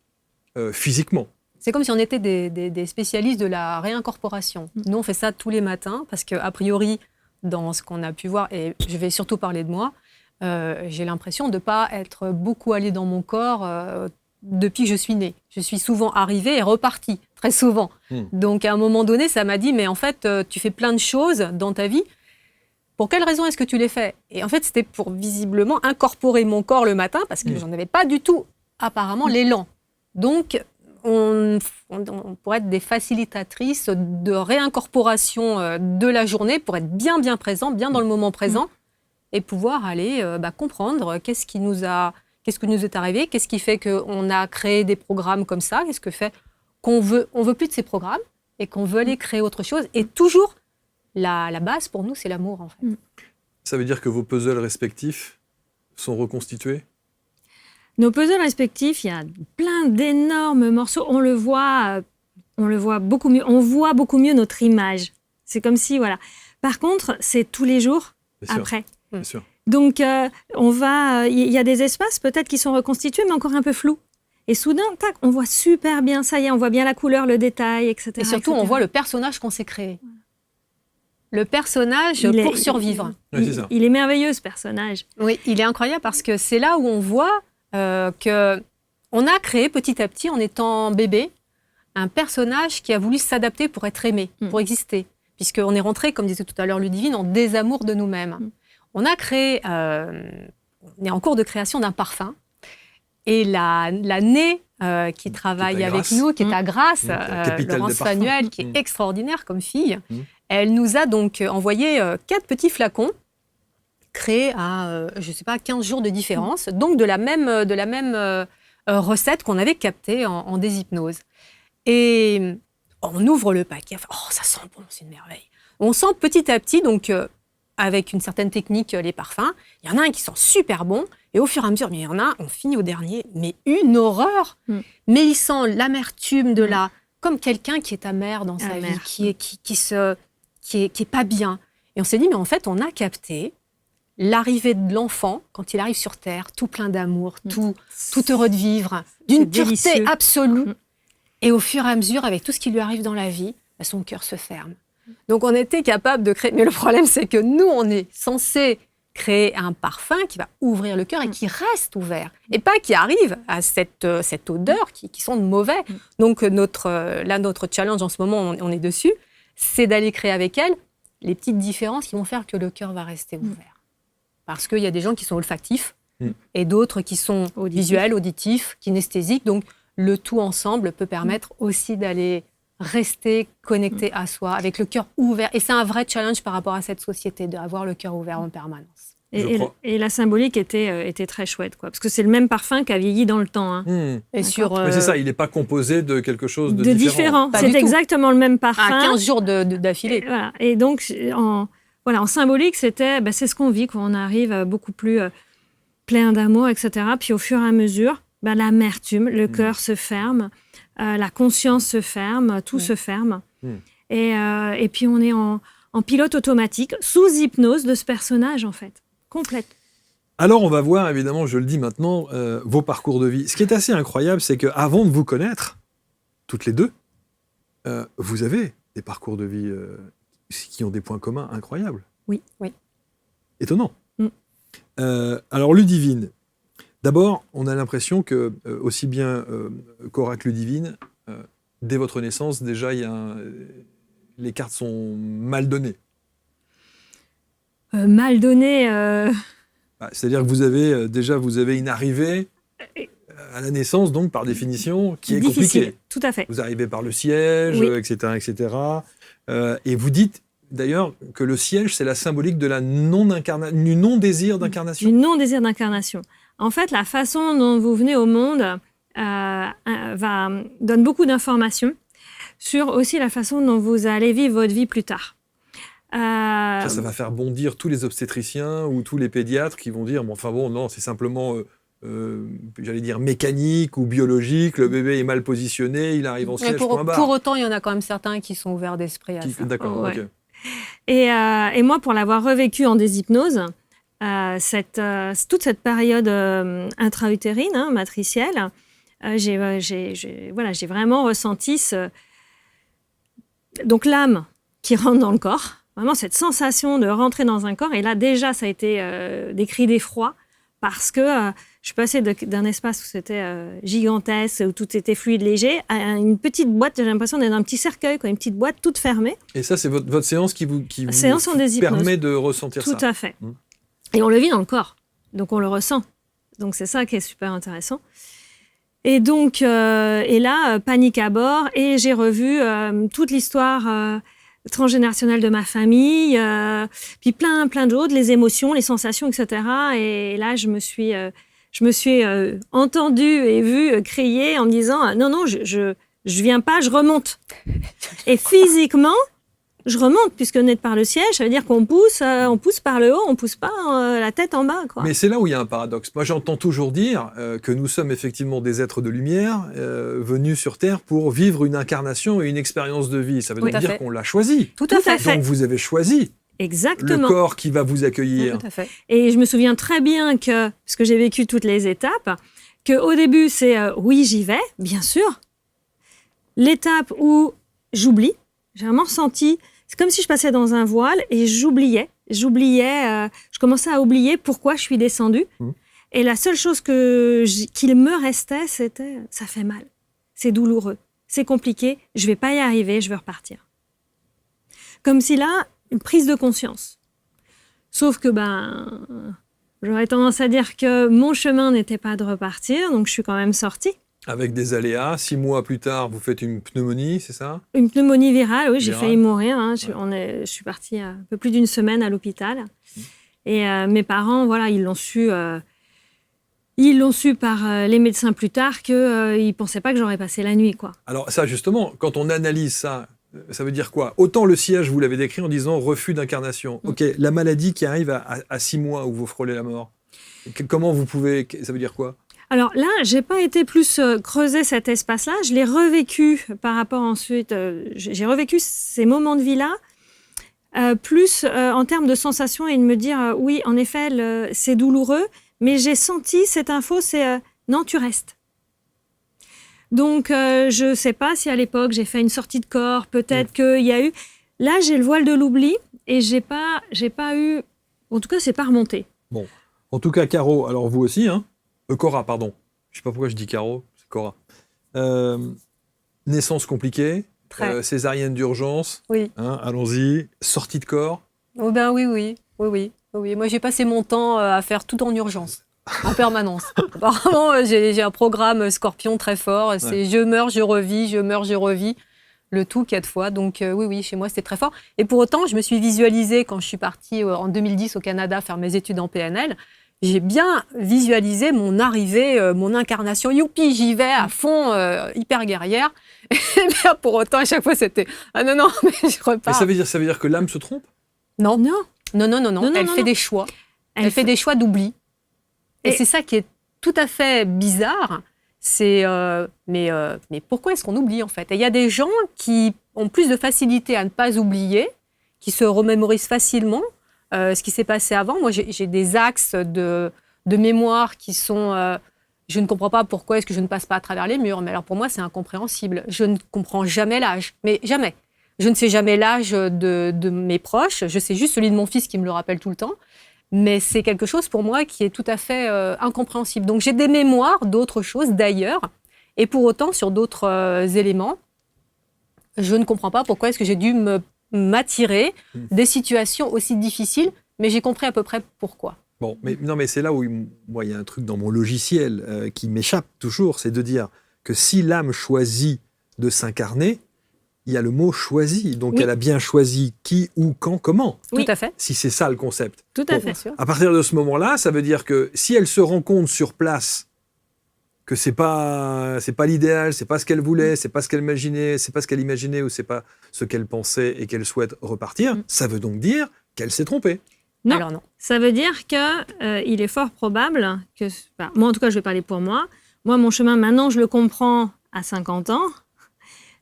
Speaker 2: physiquement.
Speaker 3: C'est comme si on était des spécialistes de la réincorporation. Nous, on fait ça tous les matins parce qu'a priori, dans ce qu'on a pu voir, et je vais surtout parler de moi, j'ai l'impression de ne pas être beaucoup allée dans mon corps depuis que je suis née. Je suis souvent arrivée et repartie très souvent. Donc, à un moment donné, ça m'a dit, mais en fait, tu fais plein de choses dans ta vie. Pour quelle raison est-ce que tu les fais? Et en fait, c'était pour visiblement incorporer mon corps le matin, parce que j'en avais pas du tout, apparemment, l'élan. Donc, on pourrait être des facilitatrices de réincorporation de la journée pour être bien présent, bien dans le moment présent, et pouvoir aller comprendre qu'est-ce qui nous est arrivé, qu'est-ce qui fait qu'on a créé des programmes comme ça, qu'est-ce que fait qu'on veut plus de ces programmes et qu'on veut aller créer autre chose. Et toujours, la base pour nous, c'est l'amour, en fait.
Speaker 2: Ça veut dire que vos puzzles respectifs sont reconstitués?
Speaker 1: Nos puzzles respectifs, il y a plein d'énormes morceaux. On le voit beaucoup mieux. On voit beaucoup mieux notre image. C'est comme si, voilà. Par contre, c'est tous les jours après.
Speaker 2: Bien sûr.
Speaker 1: Donc, il y a des espaces peut-être qui sont reconstitués, mais encore un peu flous. Et soudain, tac, on voit super bien, ça y est, on voit bien la couleur, le détail, etc.
Speaker 3: Et surtout, on voit le personnage qu'on s'est créé. Le personnage pour survivre.
Speaker 1: Il est merveilleux, ce personnage.
Speaker 3: Oui, il est incroyable parce que c'est là où on voit qu'on a créé petit à petit, en étant bébé, un personnage qui a voulu s'adapter pour être aimé, pour exister. Puisqu'on est rentré, comme disait tout à l'heure Ludivine, en désamour de nous-mêmes. On a créé, on est en cours de création d'un parfum. Et la née qui travaille avec nous, qui est à Grasse, Laurence Fanuel, qui est extraordinaire comme fille, elle nous a donc envoyé 4 petits flacons créés à, je ne sais pas, 15 jours de différence, donc de la même recette qu'on avait captée en déshypnose. Et on ouvre le paquet, ça sent bon, c'est une merveille. On sent petit à petit, donc avec une certaine technique, les parfums. Il y en a un qui sent super bon, et au fur et à mesure, mais il y en a, on finit au dernier, mais une horreur. Mais il sent l'amertume de comme quelqu'un qui est amer dans sa vie, qui est pas bien. Et on s'est dit, mais en fait, on a capté l'arrivée de l'enfant, quand il arrive sur Terre, tout plein d'amour, tout heureux de vivre, d'une pureté absolue. Et au fur et à mesure, avec tout ce qui lui arrive dans la vie, son cœur se ferme. Donc, on était capable de créer... Mais le problème, c'est que nous, on est censé créer un parfum qui va ouvrir le cœur et qui reste ouvert. Et pas qui arrive à cette odeur qui sent mauvais. Donc, notre challenge en ce moment, on est dessus, c'est d'aller créer avec elle les petites différences qui vont faire que le cœur va rester ouvert. Parce qu'il y a des gens qui sont olfactifs et d'autres qui sont visuels, auditifs, kinesthésiques. Donc, le tout ensemble peut permettre aussi d'aller rester connecté à soi, avec le cœur ouvert. Et c'est un vrai challenge par rapport à cette société, d'avoir le cœur ouvert en permanence.
Speaker 1: Et la symbolique était très chouette, quoi, parce que c'est le même parfum qui a vieilli dans le temps.
Speaker 3: Et
Speaker 2: mais c'est ça, il n'est pas composé de quelque chose de différent.
Speaker 1: C'est exactement le même parfum.
Speaker 3: À 15 jours d'affilée.
Speaker 1: Et donc, en symbolique, c'est ce qu'on vit, quand on arrive beaucoup plus plein d'amour, etc. Puis au fur et à mesure, l'amertume, le cœur se ferme, la conscience se ferme, tout se ferme. Et puis on est en pilote automatique, sous hypnose de ce personnage, en fait, complète.
Speaker 2: Alors on va voir, évidemment, je le dis maintenant, vos parcours de vie. Ce qui est assez incroyable, c'est qu'avant de vous connaître, toutes les deux, vous avez des parcours de vie qui ont des points communs incroyables.
Speaker 1: Oui.
Speaker 2: Étonnant. Alors Ludivine, d'abord, on a l'impression que, aussi bien Cora que Ludivine, dès votre naissance, déjà, les cartes sont mal données.
Speaker 1: Mal données
Speaker 2: c'est-à-dire que vous avez une arrivée à la naissance, donc, par définition, qui est compliquée.
Speaker 1: Tout à fait.
Speaker 2: Vous arrivez par le siège, etc. Et vous dites, d'ailleurs, que le siège, c'est la symbolique de du non-désir d'incarnation.
Speaker 1: Du non-désir d'incarnation. En fait, la façon dont vous venez au monde donne beaucoup d'informations sur aussi la façon dont vous allez vivre votre vie plus tard.
Speaker 2: Ça va faire bondir tous les obstétriciens ou tous les pédiatres qui vont dire non, c'est simplement, j'allais dire, mécanique ou biologique, le bébé est mal positionné, il arrive en siège, point barre.
Speaker 3: Pour autant, il y en a quand même certains qui sont ouverts d'esprit à ça.
Speaker 2: D'accord, ok.
Speaker 1: Et moi, pour l'avoir revécu en déshypnose, toute cette période intra-utérine, matricielle, j'ai vraiment ressenti donc l'âme qui rentre dans le corps, vraiment cette sensation de rentrer dans un corps. Et là, déjà, ça a été des cris d'effroi parce que je suis passée d'un espace où c'était gigantesque, où tout était fluide, léger, à une petite boîte. J'ai l'impression d'être dans un petit cercueil, quoi, une petite boîte toute fermée.
Speaker 2: Et ça, c'est votre séance qui vous
Speaker 1: Séance en déshypnose.
Speaker 2: permet de ressentir ça.
Speaker 1: Tout à fait. Et on le vit dans le corps, donc on le ressent. Donc c'est ça qui est super intéressant. Et donc, et là, panique à bord, et j'ai revu toute l'histoire transgénérationnelle de ma famille, puis plein d'autres, les émotions, les sensations, etc. Et là, je me suis entendue et vue crier en me disant non, je viens pas, je remonte. Et physiquement, je remonte, puisque on est par le siège, ça veut dire qu'on pousse par le haut, on pousse pas la tête en bas, quoi.
Speaker 2: Mais c'est là où il y a un paradoxe. Moi, j'entends toujours dire que nous sommes effectivement des êtres de lumière venus sur Terre pour vivre une incarnation et une expérience de vie. Ça veut donc dire qu'on l'a choisi.
Speaker 3: Tout à fait.
Speaker 2: Donc vous avez choisi
Speaker 1: Exactement.
Speaker 2: le corps qui va vous accueillir.
Speaker 3: Tout à fait.
Speaker 1: Et je me souviens très bien que, parce que j'ai vécu toutes les étapes, qu'au début, c'est oui, j'y vais, bien sûr. L'étape où j'oublie, j'ai vraiment ressenti, c'est comme si je passais dans un voile et j'oubliais, je commençais à oublier pourquoi je suis descendue. Et la seule chose qu'il me restait, c'était, ça fait mal, c'est douloureux, c'est compliqué, je vais pas y arriver, je veux repartir. Comme si là, une prise de conscience. Sauf que, j'aurais tendance à dire que mon chemin n'était pas de repartir, donc je suis quand même sortie.
Speaker 2: Avec des aléas. 6 mois plus tard, vous faites une pneumonie, c'est ça?
Speaker 1: Une pneumonie virale, oui, j'ai
Speaker 2: Virale.
Speaker 1: failli mourir. Je suis partie un peu plus d'une semaine à l'hôpital. Et mes parents, voilà, ils l'ont su par les médecins plus tard qu'ils ne pensaient pas que j'aurais passé la nuit, quoi.
Speaker 2: Alors ça, justement, quand on analyse ça, ça veut dire quoi? Autant le siège, vous l'avez décrit en disant refus d'incarnation. OK, la maladie qui arrive à 6 mois où vous frôlez la mort, comment vous pouvez... Ça veut dire quoi?
Speaker 1: Alors là, j'ai pas été plus creuser cet espace-là. Je l'ai revécu par rapport ensuite. J'ai revécu ces moments de vie-là, plus en termes de sensations et de me dire oui, en effet, c'est douloureux, mais j'ai senti cette info, c'est non, tu restes. Donc je sais pas si à l'époque j'ai fait une sortie de corps, peut-être qu'il y a eu. Là, j'ai le voile de l'oubli et j'ai pas eu. En tout cas, c'est pas remonté.
Speaker 2: Bon, en tout cas, Caro, alors vous aussi, hein? Cora, pardon. Je ne sais pas pourquoi je dis Caro, c'est Cora. Naissance compliquée, césarienne d'urgence.
Speaker 3: Oui.
Speaker 2: Hein, allons-y. Sortie de corps.
Speaker 3: Oh ben oui. Moi, j'ai passé mon temps à faire tout en urgence, en permanence. Apparemment, j'ai un programme Scorpion très fort. C'est je meurs, je revis, je meurs, je revis. Le tout 4 fois. Donc oui, chez moi, c'était très fort. Et pour autant, je me suis visualisée quand je suis partie en 2010 au Canada faire mes études en PNL. J'ai bien visualisé mon arrivée, mon incarnation. Youpi, j'y vais à fond, hyper guerrière. Et bien, pour autant, à chaque fois, c'était ah non, mais je repars.
Speaker 2: Mais ça veut dire que l'âme se trompe?
Speaker 3: Non. Elle fait des choix. Elle fait des choix d'oubli. Et c'est ça qui est tout à fait bizarre. C'est mais pourquoi est-ce qu'on oublie en fait? Et il y a des gens qui ont plus de facilité à ne pas oublier, qui se remémorisent facilement. Ce qui s'est passé avant. Moi, j'ai des axes de mémoire qui sont... je ne comprends pas pourquoi est-ce que je ne passe pas à travers les murs. Mais alors, pour moi, c'est incompréhensible. Je ne comprends jamais l'âge. Mais jamais. Je ne sais jamais l'âge de mes proches. Je sais juste celui de mon fils qui me le rappelle tout le temps. Mais c'est quelque chose, pour moi, qui est tout à fait incompréhensible. Donc, j'ai des mémoires d'autres choses, d'ailleurs. Et pour autant, sur d'autres éléments, je ne comprends pas pourquoi est-ce que j'ai dû m'attirer des situations aussi difficiles, mais j'ai compris à peu près pourquoi.
Speaker 2: Bon, mais c'est là où moi, il y a un truc dans mon logiciel qui m'échappe toujours, c'est de dire que si l'âme choisit de s'incarner, il y a le mot choisi, donc elle a bien choisi qui, où, quand, comment.
Speaker 3: Tout à fait.
Speaker 2: Si c'est ça le concept.
Speaker 1: Tout à fait.
Speaker 2: À partir de ce moment-là, ça veut dire que si elle se rend compte sur place que c'est pas l'idéal, c'est pas ce qu'elle voulait, c'est pas ce qu'elle imaginait, c'est pas ce qu'elle imaginait ou c'est pas ce qu'elle pensait et qu'elle souhaite repartir, ça veut donc dire qu'elle s'est trompée.
Speaker 1: Non.
Speaker 3: Alors non.
Speaker 1: Ça veut dire que il est fort probable que, moi en tout cas, je vais parler pour moi. Moi, mon chemin maintenant, je le comprends à 50 ans.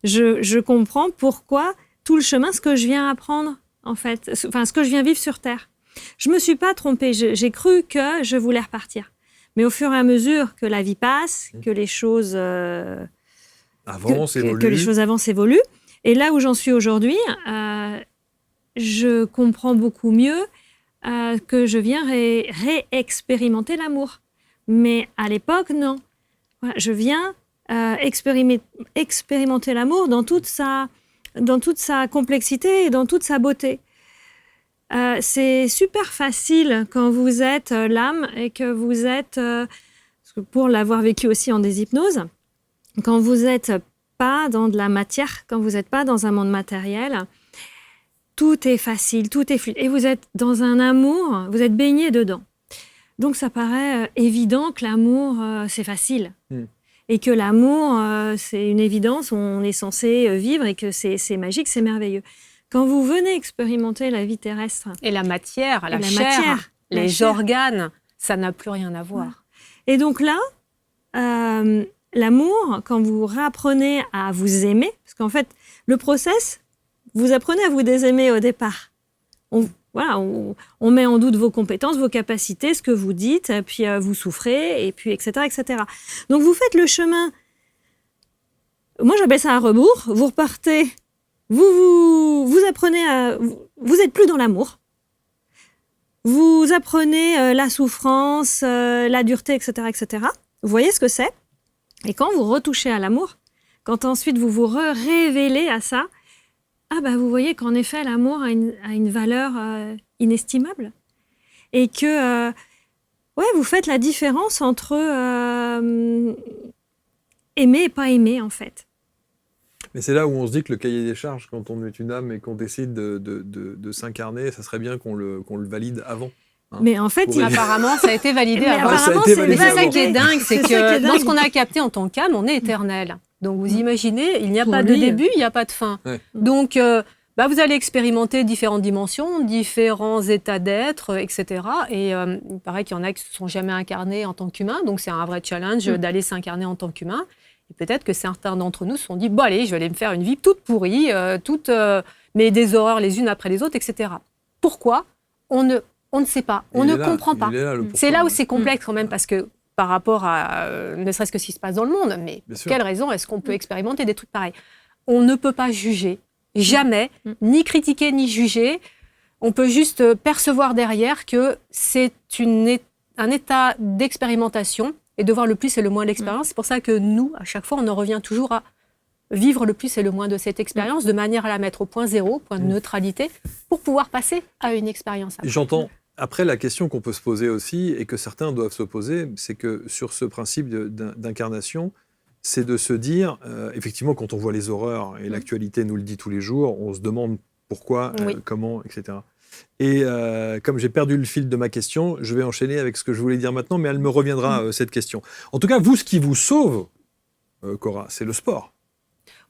Speaker 1: Je comprends pourquoi tout le chemin, ce que je viens apprendre en fait, ce que je viens vivre sur Terre. Je me suis pas trompée. J'ai cru que je voulais repartir. Mais au fur et à mesure que la vie passe, que les choses
Speaker 2: avancent,
Speaker 1: évoluent, et là où j'en suis aujourd'hui, je comprends beaucoup mieux que je viens réexpérimenter l'amour. Mais à l'époque, non. Voilà, je viens expérimenter l'amour dans toute sa complexité et dans toute sa beauté. C'est super facile quand vous êtes l'âme et que vous êtes, pour l'avoir vécu aussi en déshypnose, quand vous n'êtes pas dans de la matière, quand vous n'êtes pas dans un monde matériel, tout est facile, tout est fluide. Et vous êtes dans un amour, vous êtes baigné dedans. Donc ça paraît évident que l'amour, c'est facile. Et que l'amour, c'est une évidence, on est censé vivre et que c'est magique, c'est merveilleux. Quand vous venez expérimenter la vie terrestre...
Speaker 3: Et la matière, la chair, les organes, ça n'a plus rien à voir.
Speaker 1: Et donc là, l'amour, quand vous réapprenez à vous aimer, parce qu'en fait, le process, vous apprenez à vous désaimer au départ. On met en doute vos compétences, vos capacités, ce que vous dites, puis vous souffrez, et puis etc., etc. Donc vous faites le chemin. Moi, j'appelle ça un rebours. Vous repartez, vous apprenez à... Vous n'êtes plus dans l'amour. Vous apprenez la souffrance, la dureté, etc., etc. Vous voyez ce que c'est. Et quand vous retouchez à l'amour, quand ensuite vous vous révélez à ça, vous voyez qu'en effet, l'amour a une valeur inestimable. Et que vous faites la différence entre aimer et pas aimer, en fait.
Speaker 2: Mais c'est là où on se dit que le cahier des charges, quand on est une âme et qu'on décide de s'incarner, ça serait bien qu'on le valide avant.
Speaker 1: Mais en fait,
Speaker 3: apparemment, ça a été validé avant.
Speaker 1: Mais
Speaker 3: c'est ça qui est dingue, c'est que dans ce qu'on a capté en tant qu'âme, on est éternel. Donc vous imaginez, il n'y a pas de début, il n'y a pas de fin. Ouais. Donc vous allez expérimenter différentes dimensions, différents états d'être, etc. Et il paraît qu'il y en a qui ne se sont jamais incarnés en tant qu'humains, donc c'est un vrai challenge d'aller s'incarner en tant qu'humain. Et peut-être que certains d'entre nous se sont dit, allez, je vais aller me faire une vie toute pourrie, mais des horreurs les unes après les autres, etc. Pourquoi ? On ne sait pas, on ne comprend pas. C'est là où c'est complexe quand même, parce que par rapport à ne serait-ce que ce qui se passe dans le monde, mais quelle raison est-ce qu'on peut expérimenter des trucs pareils ? On ne peut pas juger, jamais, ni critiquer, ni juger. On peut juste percevoir derrière que c'est un état d'expérimentation et de voir le plus et le moins de l'expérience. C'est pour ça que nous, à chaque fois, on en revient toujours à vivre le plus et le moins de cette expérience de manière à la mettre au point zéro, point de neutralité, pour pouvoir passer à une expérience.
Speaker 2: J'entends. Après, la question qu'on peut se poser aussi, et que certains doivent se poser, c'est que sur ce principe d'incarnation, c'est de se dire, effectivement, quand on voit les horreurs, et l'actualité nous le dit tous les jours, on se demande pourquoi, comment, etc. Et comme j'ai perdu le fil de ma question, je vais enchaîner avec ce que je voulais dire maintenant, mais elle me reviendra, cette question. En tout cas, vous, ce qui vous sauve, Cora, c'est le sport.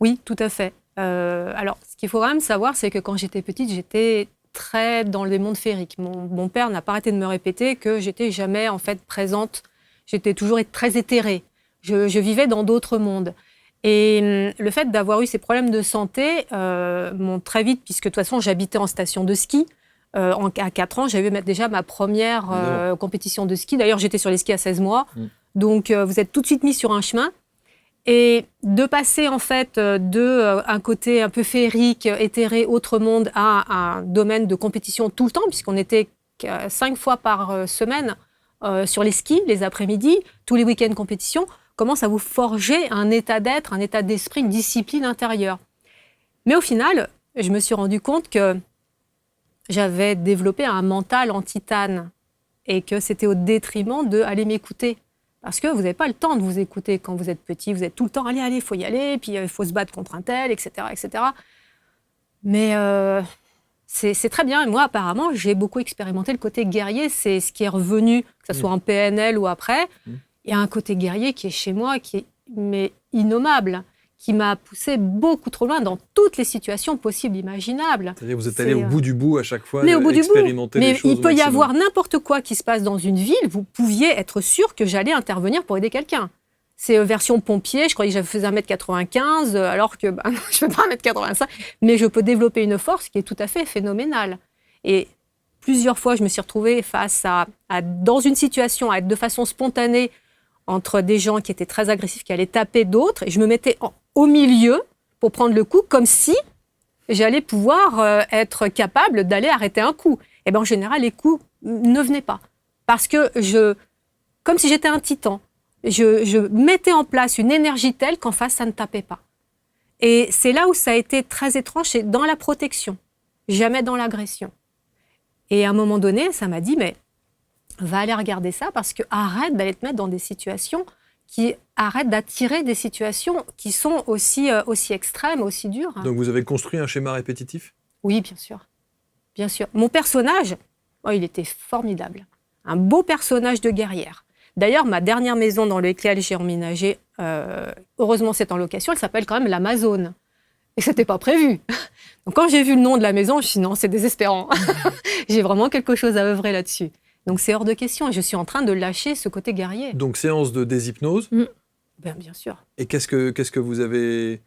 Speaker 3: Oui, tout à fait. Alors, ce qu'il faut quand même savoir, c'est que quand j'étais petite, j'étais très dans le monde féerique. Mon père n'a pas arrêté de me répéter que j'étais jamais en fait présente. J'étais toujours très éthérée. Je vivais dans d'autres mondes. Et le fait d'avoir eu ces problèmes de santé m'ont très vite, puisque de toute façon j'habitais en station de ski. À 4 ans, j'avais déjà ma première compétition de ski. D'ailleurs, j'étais sur les skis à 16 mois. Donc, vous êtes tout de suite mis sur un chemin. Et de passer en fait un côté un peu féerique, éthéré, autre monde, à un domaine de compétition tout le temps, puisqu'on était 5 fois par semaine sur les skis, les après-midi, tous les week-ends compétition, commence à vous forger un état d'être, un état d'esprit, une discipline intérieure. Mais au final, je me suis rendu compte que j'avais développé un mental en titane et que c'était au détriment d'aller m'écouter. Parce que vous n'avez pas le temps de vous écouter quand vous êtes petit. Vous êtes tout le temps, allez, il faut y aller, puis il faut se battre contre un tel, etc. etc. Mais c'est très bien. Et moi, apparemment, j'ai beaucoup expérimenté le côté guerrier. C'est ce qui est revenu, que ce soit en PNL ou après. Il y a un côté guerrier qui est chez moi, qui est innommable, qui m'a poussé beaucoup trop loin dans toutes les situations possibles, imaginables.
Speaker 2: C'est-à-dire que vous êtes allé au bout du bout à chaque fois,
Speaker 3: mais au bout
Speaker 2: expérimenter
Speaker 3: du bout.
Speaker 2: les choses.
Speaker 3: Mais il peut y avoir n'importe quoi qui se passe dans une ville, vous pouviez être sûr que j'allais intervenir pour aider quelqu'un. C'est version pompier, je croyais que je faisais 1m95, alors que je ne fais pas 1m85, mais je peux développer une force qui est tout à fait phénoménale. Et plusieurs fois, je me suis retrouvée face dans une situation, à être de façon spontanée entre des gens qui étaient très agressifs, qui allaient taper d'autres, et je me mettais au milieu pour prendre le coup, comme si j'allais pouvoir être capable d'aller arrêter un coup. Et ben en général, les coups ne venaient pas. Parce que comme si j'étais un titan, je mettais en place une énergie telle qu'en face, ça ne tapait pas. Et c'est là où ça a été très étrange, c'est dans la protection, jamais dans l'agression. Et à un moment donné, ça m'a dit, mais va aller regarder ça parce que arrête d'aller te mettre dans des situations arrête d'attirer des situations qui sont aussi extrêmes, aussi dures.
Speaker 2: Donc vous avez construit un schéma répétitif ?
Speaker 3: Oui, bien sûr. Bien sûr. Mon personnage, il était formidable. Un beau personnage de guerrière. D'ailleurs, ma dernière maison dans laquelle j'ai emménagé, heureusement c'est en location, elle s'appelle quand même l'Amazone. Et ce n'était pas prévu. Donc quand j'ai vu le nom de la maison, je me suis dit non, c'est désespérant. J'ai vraiment quelque chose à œuvrer là-dessus. Donc c'est hors de question. Et je suis en train de lâcher ce côté guerrier.
Speaker 2: Donc séance de déshypnose.
Speaker 3: Bien sûr.
Speaker 2: Et qu'est-ce que vous avez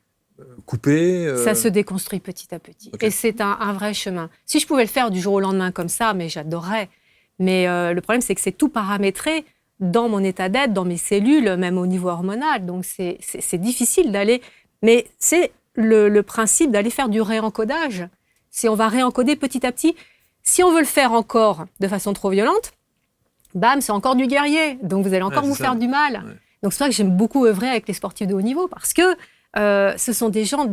Speaker 2: coupé
Speaker 3: Ça se déconstruit petit à petit. Okay. Et c'est un vrai chemin. Si je pouvais le faire du jour au lendemain comme ça, mais j'adorerais. Mais le problème, c'est que c'est tout paramétré dans mon état d'être, dans mes cellules, même au niveau hormonal. Donc c'est difficile d'aller... Mais c'est le principe d'aller faire du réencodage. Si on va réencoder petit à petit... Si on veut le faire encore de façon trop violente, bam, c'est encore du guerrier. Donc, vous allez encore vous faire du mal. Ouais. Donc, c'est pour ça que j'aime beaucoup œuvrer avec les sportifs de haut niveau parce que ce sont des gens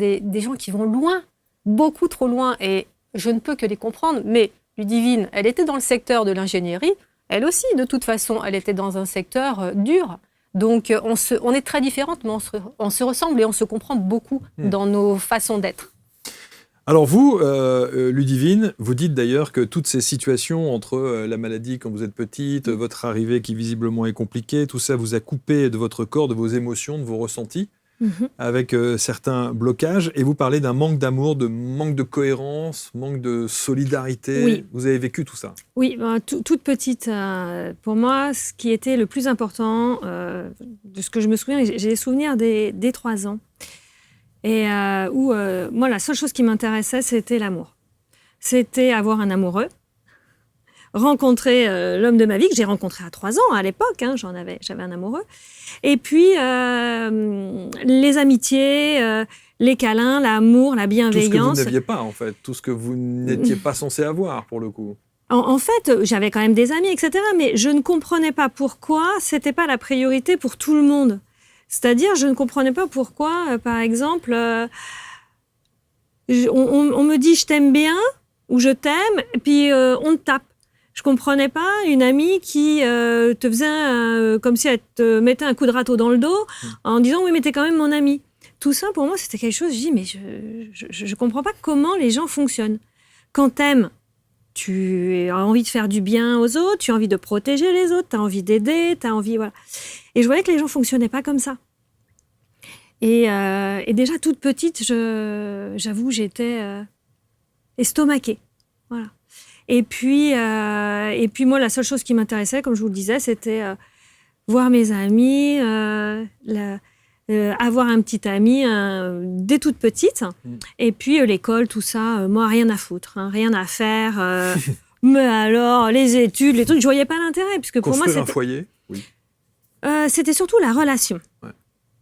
Speaker 3: qui vont loin, beaucoup trop loin. Et je ne peux que les comprendre. Mais Ludivine, elle était dans le secteur de l'ingénierie. Elle aussi, de toute façon, elle était dans un secteur dur. Donc, on est très différentes, mais on se ressemble et on se comprend beaucoup dans nos façons d'être.
Speaker 2: Alors vous, Ludivine, vous dites d'ailleurs que toutes ces situations entre la maladie quand vous êtes petite, votre arrivée qui visiblement est compliquée, tout ça vous a coupé de votre corps, de vos émotions, de vos ressentis, avec certains blocages. Et vous parlez d'un manque d'amour, de manque de cohérence, manque de solidarité. Oui. Vous avez vécu tout ça ?
Speaker 1: Oui, toute petite. Pour moi, ce qui était le plus important, de ce que je me souviens, j'ai les souvenirs des 3 ans. Et moi, la seule chose qui m'intéressait, c'était l'amour. C'était avoir un amoureux, rencontrer l'homme de ma vie, que j'ai rencontré à 3 ans à l'époque, j'avais un amoureux. Et puis, les amitiés, les câlins, l'amour, la bienveillance. Tout ce que
Speaker 2: vous n'aviez pas, en fait. Tout ce que vous n'étiez pas censé avoir, pour le coup.
Speaker 1: En fait, j'avais quand même des amis, etc. Mais je ne comprenais pas pourquoi c'était pas la priorité pour tout le monde. C'est-à-dire, je ne comprenais pas pourquoi, par exemple, on me dit « je t'aime bien » ou « je t'aime » et puis on te tape. Je ne comprenais pas une amie qui te faisait comme si elle te mettait un coup de râteau dans le dos en disant « oui, mais t'es quand même mon ami ». Tout ça, pour moi, c'était quelque chose, je dis « mais je ne comprends pas comment les gens fonctionnent. Quand t'aimes, tu as envie de faire du bien aux autres, tu as envie de protéger les autres, tu as envie d'aider, tu as envie... Voilà. » Et je voyais que les gens ne fonctionnaient pas comme ça. Et déjà, toute petite, j'avoue, j'étais estomaquée. Voilà. Et puis, moi, la seule chose qui m'intéressait, comme je vous le disais, c'était voir mes amis, avoir un petit ami dès toute petite. Et puis, l'école, tout ça, moi, rien à foutre, rien à faire. Mais alors, les études, les trucs, je ne voyais pas l'intérêt. Puisque pour moi,
Speaker 2: c'était un foyer, oui.
Speaker 1: C'était surtout la relation. Ouais.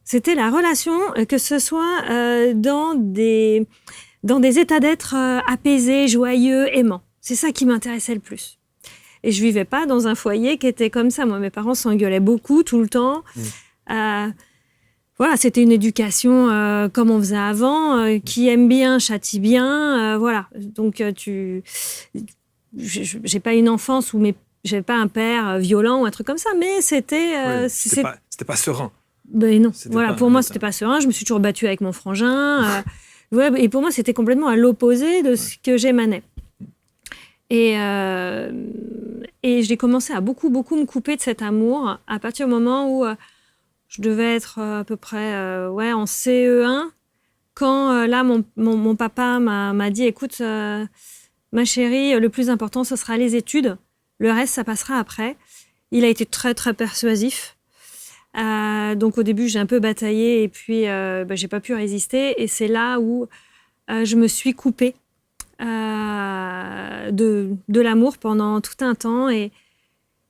Speaker 1: C'était la relation, que ce soit dans des états d'être apaisés, joyeux, aimants. C'est ça qui m'intéressait le plus. Et je vivais pas dans un foyer qui était comme ça. Moi, mes parents s'engueulaient beaucoup, tout le temps. Voilà, c'était une éducation comme on faisait avant, qui aime bien, châtie bien. Voilà. Donc, j'ai pas une enfance où j'avais pas un père violent ou un truc comme ça, mais c'était...
Speaker 2: c'était pas serein.
Speaker 1: Ben non, voilà, pour moi, c'était pas serein. Je me suis toujours battue avec mon frangin. Et pour moi, c'était complètement à l'opposé de ce que j'émanais. Et j'ai commencé à beaucoup me couper de cet amour à partir du moment où je devais être à peu près en CE1, quand là, mon papa m'a dit « Écoute, ma chérie, le plus important, ce sera les études. Le reste, ça passera après. » Il a été très, très persuasif. Donc, au début, j'ai un peu bataillé et puis j'ai pas pu résister. Et c'est là où je me suis coupée de l'amour pendant tout un temps. Et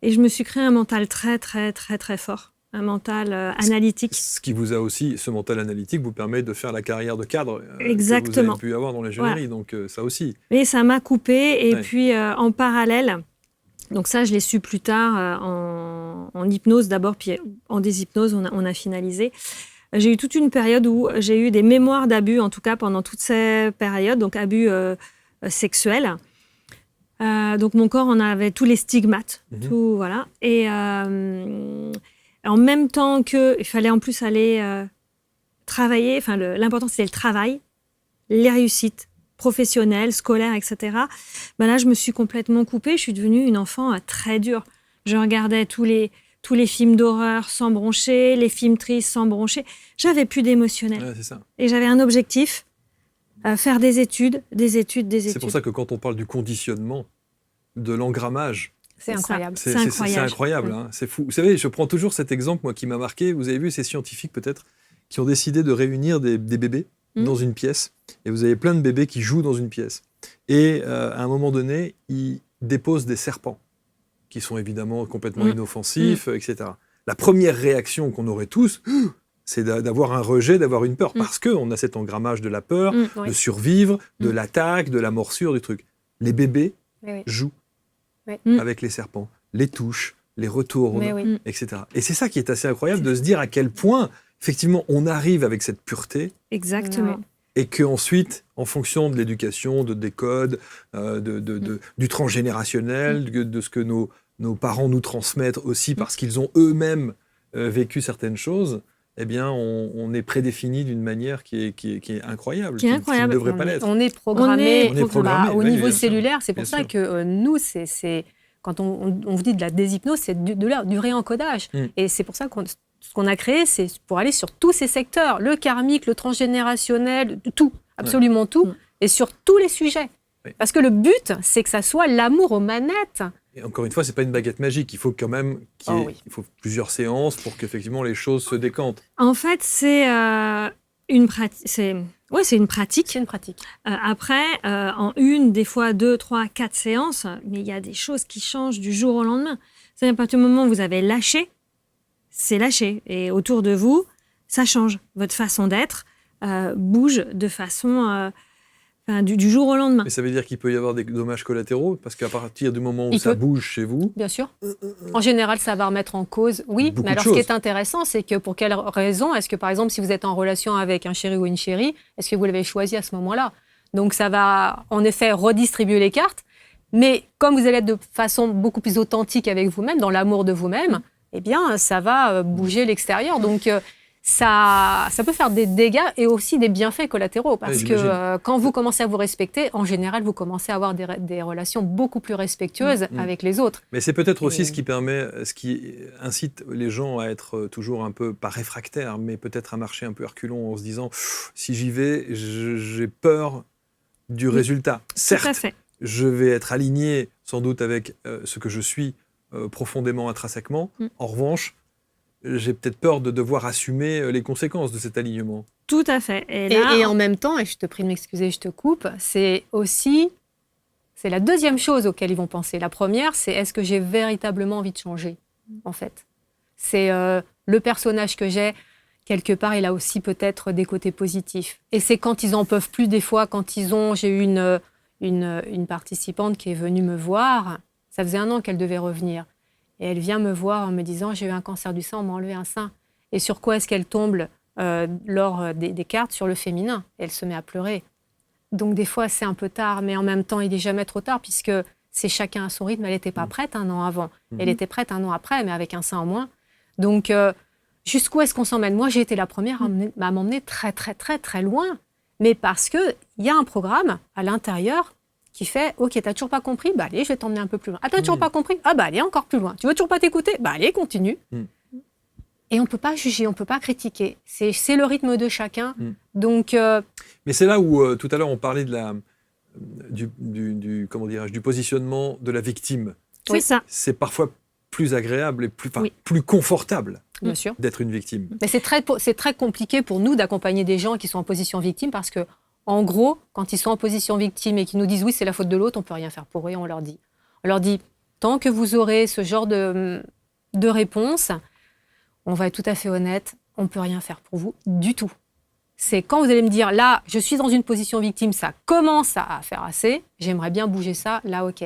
Speaker 1: je me suis créé un mental très, très, très, très fort. analytique.
Speaker 2: Ce qui vous a aussi, ce mental analytique vous permet de faire la carrière de cadre
Speaker 1: Exactement.
Speaker 2: que vous avez pu avoir dans l'ingénierie. Voilà. Donc ça aussi.
Speaker 1: Mais ça m'a coupé. Et puis en parallèle, donc ça je l'ai su plus tard en hypnose d'abord, puis en déshypnose on a finalisé. J'ai eu toute une période où j'ai eu des mémoires d'abus, en tout cas pendant toute cette période, donc abus sexuels. Donc mon corps en avait tous les stigmates, tout, voilà. Et en même temps qu'il fallait en plus aller travailler, enfin l'important c'était le travail, les réussites professionnelles, scolaires, etc. Ben là je me suis complètement coupée, je suis devenue une enfant très dure. Je regardais tous les films d'horreur sans broncher, les films tristes sans broncher. J'avais plus d'émotionnel.
Speaker 2: Ouais, c'est ça.
Speaker 1: Et j'avais un objectif, faire des études.
Speaker 2: C'est pour ça que quand on parle du conditionnement, de l'engrammage,
Speaker 3: c'est incroyable.
Speaker 2: C'est incroyable, hein. C'est fou. Vous savez, je prends toujours cet exemple, moi, qui m'a marqué. Vous avez vu ces scientifiques, peut-être, qui ont décidé de réunir des bébés dans une pièce. Et vous avez plein de bébés qui jouent dans une pièce. Et à un moment donné, ils déposent des serpents, qui sont évidemment complètement inoffensifs, etc. La première réaction qu'on aurait tous, c'est d'avoir un rejet, d'avoir une peur, parce qu'on a cet engrammage de la peur, de survivre, de l'attaque, de la morsure, du truc. Les bébés jouent avec les serpents, les touchent, les retournent, etc. Et c'est ça qui est assez incroyable, de se dire à quel point, effectivement, on arrive avec cette pureté.
Speaker 1: Exactement.
Speaker 2: Et qu'ensuite, en fonction de l'éducation, des codes, du transgénérationnel, de ce que nos parents nous transmettent aussi parce qu'ils ont eux-mêmes vécu certaines choses, eh bien, on est prédéfini d'une manière qui est incroyable, qui ne devrait pas l'être.
Speaker 3: On est programmé, au niveau
Speaker 2: bien
Speaker 3: cellulaire. C'est pour ça que nous, quand on vous dit de la déshypnose, c'est du réencodage. Et c'est pour ça ce qu'on a créé, c'est pour aller sur tous ces secteurs, le karmique, le transgénérationnel, tout, absolument tout, et sur tous les sujets. Parce que le but, c'est que ça soit l'amour aux manettes.
Speaker 2: Et encore une fois, c'est pas une baguette magique. Il faut quand même il faut plusieurs séances pour qu'effectivement les choses se décantent.
Speaker 1: En fait, c'est une pratique. C'est une pratique.
Speaker 3: C'est une pratique.
Speaker 1: Après, en une, des fois 2, 3, 4 séances, mais il y a des choses qui changent du jour au lendemain. C'est-à-dire à partir du moment où vous avez lâché, c'est lâché. Et autour de vous, ça change. Votre façon d'être bouge de façon... du jour au lendemain.
Speaker 2: Mais ça veut dire qu'il peut y avoir des dommages collatéraux, parce qu'à partir du moment où ça bouge chez vous...
Speaker 3: Bien sûr. En général, ça va remettre en cause, oui. Mais alors, ce qui est intéressant, c'est que pour quelle raison est-ce que, par exemple, si vous êtes en relation avec un chéri ou une chérie, est-ce que vous l'avez choisi à ce moment-là? Donc, ça va, en effet, redistribuer les cartes. Mais comme vous allez être de façon beaucoup plus authentique avec vous-même, dans l'amour de vous-même, eh bien, ça va bouger l'extérieur. Donc... Ça peut faire des dégâts et aussi des bienfaits collatéraux parce que quand vous commencez à vous respecter, en général, vous commencez à avoir des relations beaucoup plus respectueuses avec les autres.
Speaker 2: Mais c'est peut-être aussi ce qui incite les gens à être toujours un peu, pas réfractaires, mais peut-être à marcher un peu à reculons en se disant si j'y vais, j'ai peur du résultat. Certes, je vais être aligné sans doute avec ce que je suis profondément intrinsèquement. En revanche, j'ai peut-être peur de devoir assumer les conséquences de cet alignement.
Speaker 1: Tout à fait.
Speaker 3: Et en même temps, et je te prie de m'excuser, je te coupe, c'est la deuxième chose auquel ils vont penser. La première, c'est est-ce que j'ai véritablement envie de changer, en fait. C'est le personnage que j'ai, quelque part, il a aussi peut-être des côtés positifs. Et c'est quand ils en peuvent plus, des fois, j'ai eu une participante qui est venue me voir, ça faisait 1 an qu'elle devait revenir. Et elle vient me voir en me disant « J'ai eu un cancer du sein, on m'a enlevé un sein. » Et sur quoi est-ce qu'elle tombe lors des cartes? Sur le féminin. Et elle se met à pleurer. Donc des fois, c'est un peu tard, mais en même temps, il n'est jamais trop tard puisque c'est chacun à son rythme. Elle n'était pas prête 1 an avant. Elle était prête 1 an après, mais avec un sein en moins. Donc, jusqu'où est-ce qu'on s'emmène? Moi, j'ai été la première à m'emmener très, très, très, très loin. Mais parce qu'il y a un programme à l'intérieur qui fait « Ok, t'as toujours pas compris? Bah allez, je vais t'emmener un peu plus loin. Ah, t'as toujours pas compris? Ah bah allez, encore plus loin. Tu veux toujours pas t'écouter? Bah allez, continue. » Et on peut pas juger, on peut pas critiquer. C'est le rythme de chacun. Donc,
Speaker 2: mais c'est là où, tout à l'heure, on parlait du positionnement de la victime.
Speaker 1: C'est ça.
Speaker 2: C'est parfois plus agréable et plus confortable
Speaker 3: bien sûr,
Speaker 2: d'être une victime.
Speaker 3: Mais c'est très compliqué pour nous d'accompagner des gens qui sont en position victime parce que en gros, quand ils sont en position victime et qu'ils nous disent « oui, c'est la faute de l'autre », on ne peut rien faire pour eux. On leur dit, tant que vous aurez ce genre de réponse, on va être tout à fait honnête, on ne peut rien faire pour vous du tout. C'est quand vous allez me dire, là, je suis dans une position victime, ça commence à faire assez, j'aimerais bien bouger ça, là, ok.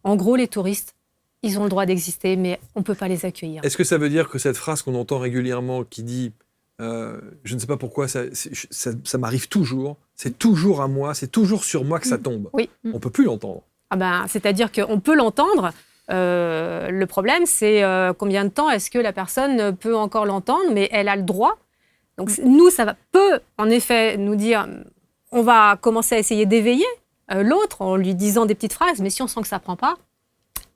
Speaker 3: En gros, les touristes, ils ont le droit d'exister, mais on ne peut pas les accueillir.
Speaker 2: Est-ce que ça veut dire que cette phrase qu'on entend régulièrement qui dit je ne sais pas pourquoi, ça m'arrive toujours, c'est toujours à moi, c'est toujours sur moi que ça tombe.
Speaker 3: Oui.
Speaker 2: On ne peut plus l'entendre.
Speaker 3: Ah ben, c'est-à-dire qu'on peut l'entendre. Le problème, c'est combien de temps est-ce que la personne peut encore l'entendre, mais elle a le droit. Donc nous, peut en effet nous dire, on va commencer à essayer d'éveiller l'autre en lui disant des petites phrases, mais si on sent que ça ne prend pas,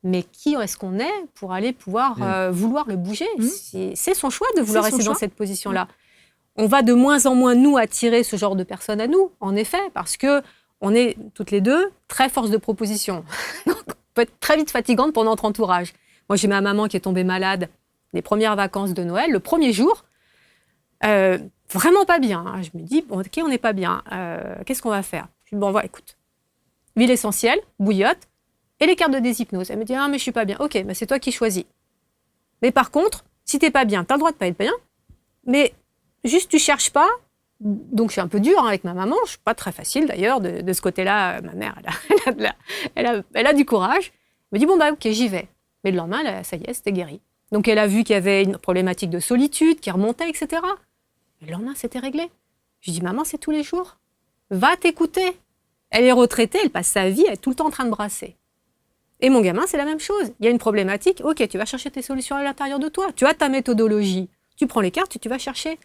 Speaker 3: mais qui est-ce qu'on est pour aller pouvoir vouloir le bouger C'est son choix de vouloir rester dans cette position-là. On va de moins en moins, nous, attirer ce genre de personnes à nous, en effet, parce qu'on est toutes les deux très force de proposition. Donc, on peut être très vite fatigante pour notre entourage. Moi, j'ai ma maman qui est tombée malade les premières vacances de Noël, le premier jour, vraiment pas bien. Hein. Je me dis, bon, ok, on n'est pas bien. Qu'est-ce qu'on va faire? Je dis, bon, écoute, huile essentielle, bouillotte, et les cartes de déshypnose. Elle me dit, ah, mais je suis pas bien. Ok, c'est toi qui choisis. Mais par contre, si t'es pas bien, t'as le droit de pas être bien, mais juste tu cherches pas. Donc je suis un peu dure avec ma maman, je suis pas très facile d'ailleurs, de ce côté-là, ma mère, elle a du courage. Elle me dit, bon, ok, j'y vais. Mais le lendemain, ça y est, c'était guéri. Donc elle a vu qu'il y avait une problématique de solitude qui remontait, etc. Mais le lendemain, c'était réglé. Je dis, maman, c'est tous les jours. Va t'écouter. Elle est retraitée, elle passe sa vie, elle est tout le temps en train de brasser. Et mon gamin, c'est la même chose. Il y a une problématique, ok, tu vas chercher tes solutions à l'intérieur de toi. Tu as ta méthodologie. Tu prends les cartes et tu vas chercher.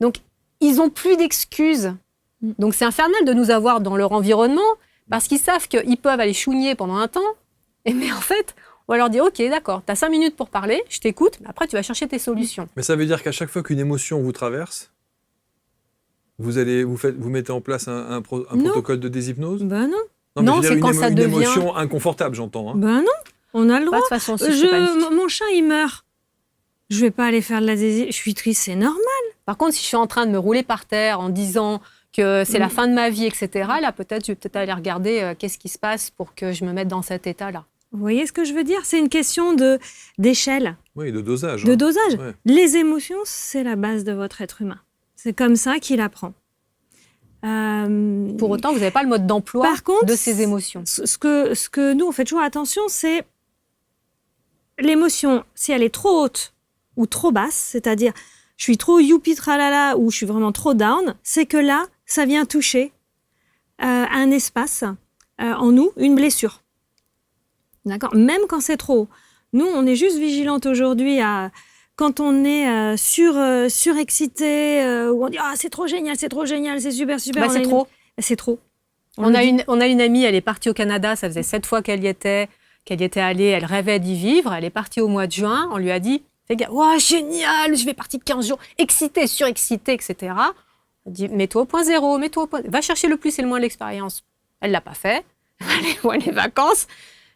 Speaker 3: Donc, ils n'ont plus d'excuses. Donc, c'est infernal de nous avoir dans leur environnement parce qu'ils savent qu'ils peuvent aller chougner pendant un temps. Mais en fait, on va leur dire, ok, d'accord, tu as 5 minutes pour parler, je t'écoute, mais après, tu vas chercher tes solutions.
Speaker 2: Mais ça veut dire qu'à chaque fois qu'une émotion vous traverse, vous mettez en place un protocole de déshypnose?
Speaker 1: Ben non.
Speaker 3: Non, c'est quand ça devient...
Speaker 2: une émotion inconfortable, j'entends. Hein.
Speaker 1: Ben non, on a le droit.
Speaker 3: De toute façon,
Speaker 1: mon chat, il meurt. Je vais pas aller faire de la déshypnose. Je suis triste, c'est normal.
Speaker 3: Par contre, si je suis en train de me rouler par terre en disant que c'est la fin de ma vie, etc., là, peut-être, je vais peut-être aller regarder qu'est-ce qui se passe pour que je me mette dans cet état-là.
Speaker 1: Vous voyez ce que je veux dire? C'est une question d'échelle.
Speaker 2: Oui, de dosage.
Speaker 1: De dosage.
Speaker 2: Ouais.
Speaker 1: Les émotions, c'est la base de votre être humain. C'est comme ça qu'il apprend.
Speaker 3: Pour autant, vous n'avez pas le mode d'emploi de ces émotions.
Speaker 1: Ce que nous, on fait toujours attention, c'est l'émotion, si elle est trop haute ou trop basse, c'est-à-dire je suis trop youpi tralala ou je suis vraiment trop down, c'est que là, ça vient toucher un espace en nous, une blessure. D'accord? Même quand c'est trop haut. Nous, on est juste vigilante aujourd'hui quand on est surexcité, où on dit « Ah, c'est trop génial, c'est super, super. »
Speaker 3: C'est trop.
Speaker 1: C'est trop.
Speaker 3: On a une amie, elle est partie au Canada, ça faisait 7 fois qu'elle y était allée, elle rêvait d'y vivre, elle est partie au mois de juin, on lui a dit « Fais gaffe, wow, génial, je vais partir de 15 jours, excitée, surexcitée, etc. » On dit « Mets-toi au point zéro, va chercher le plus et le moins de l'expérience. » Elle ne l'a pas fait, elle est voir les vacances.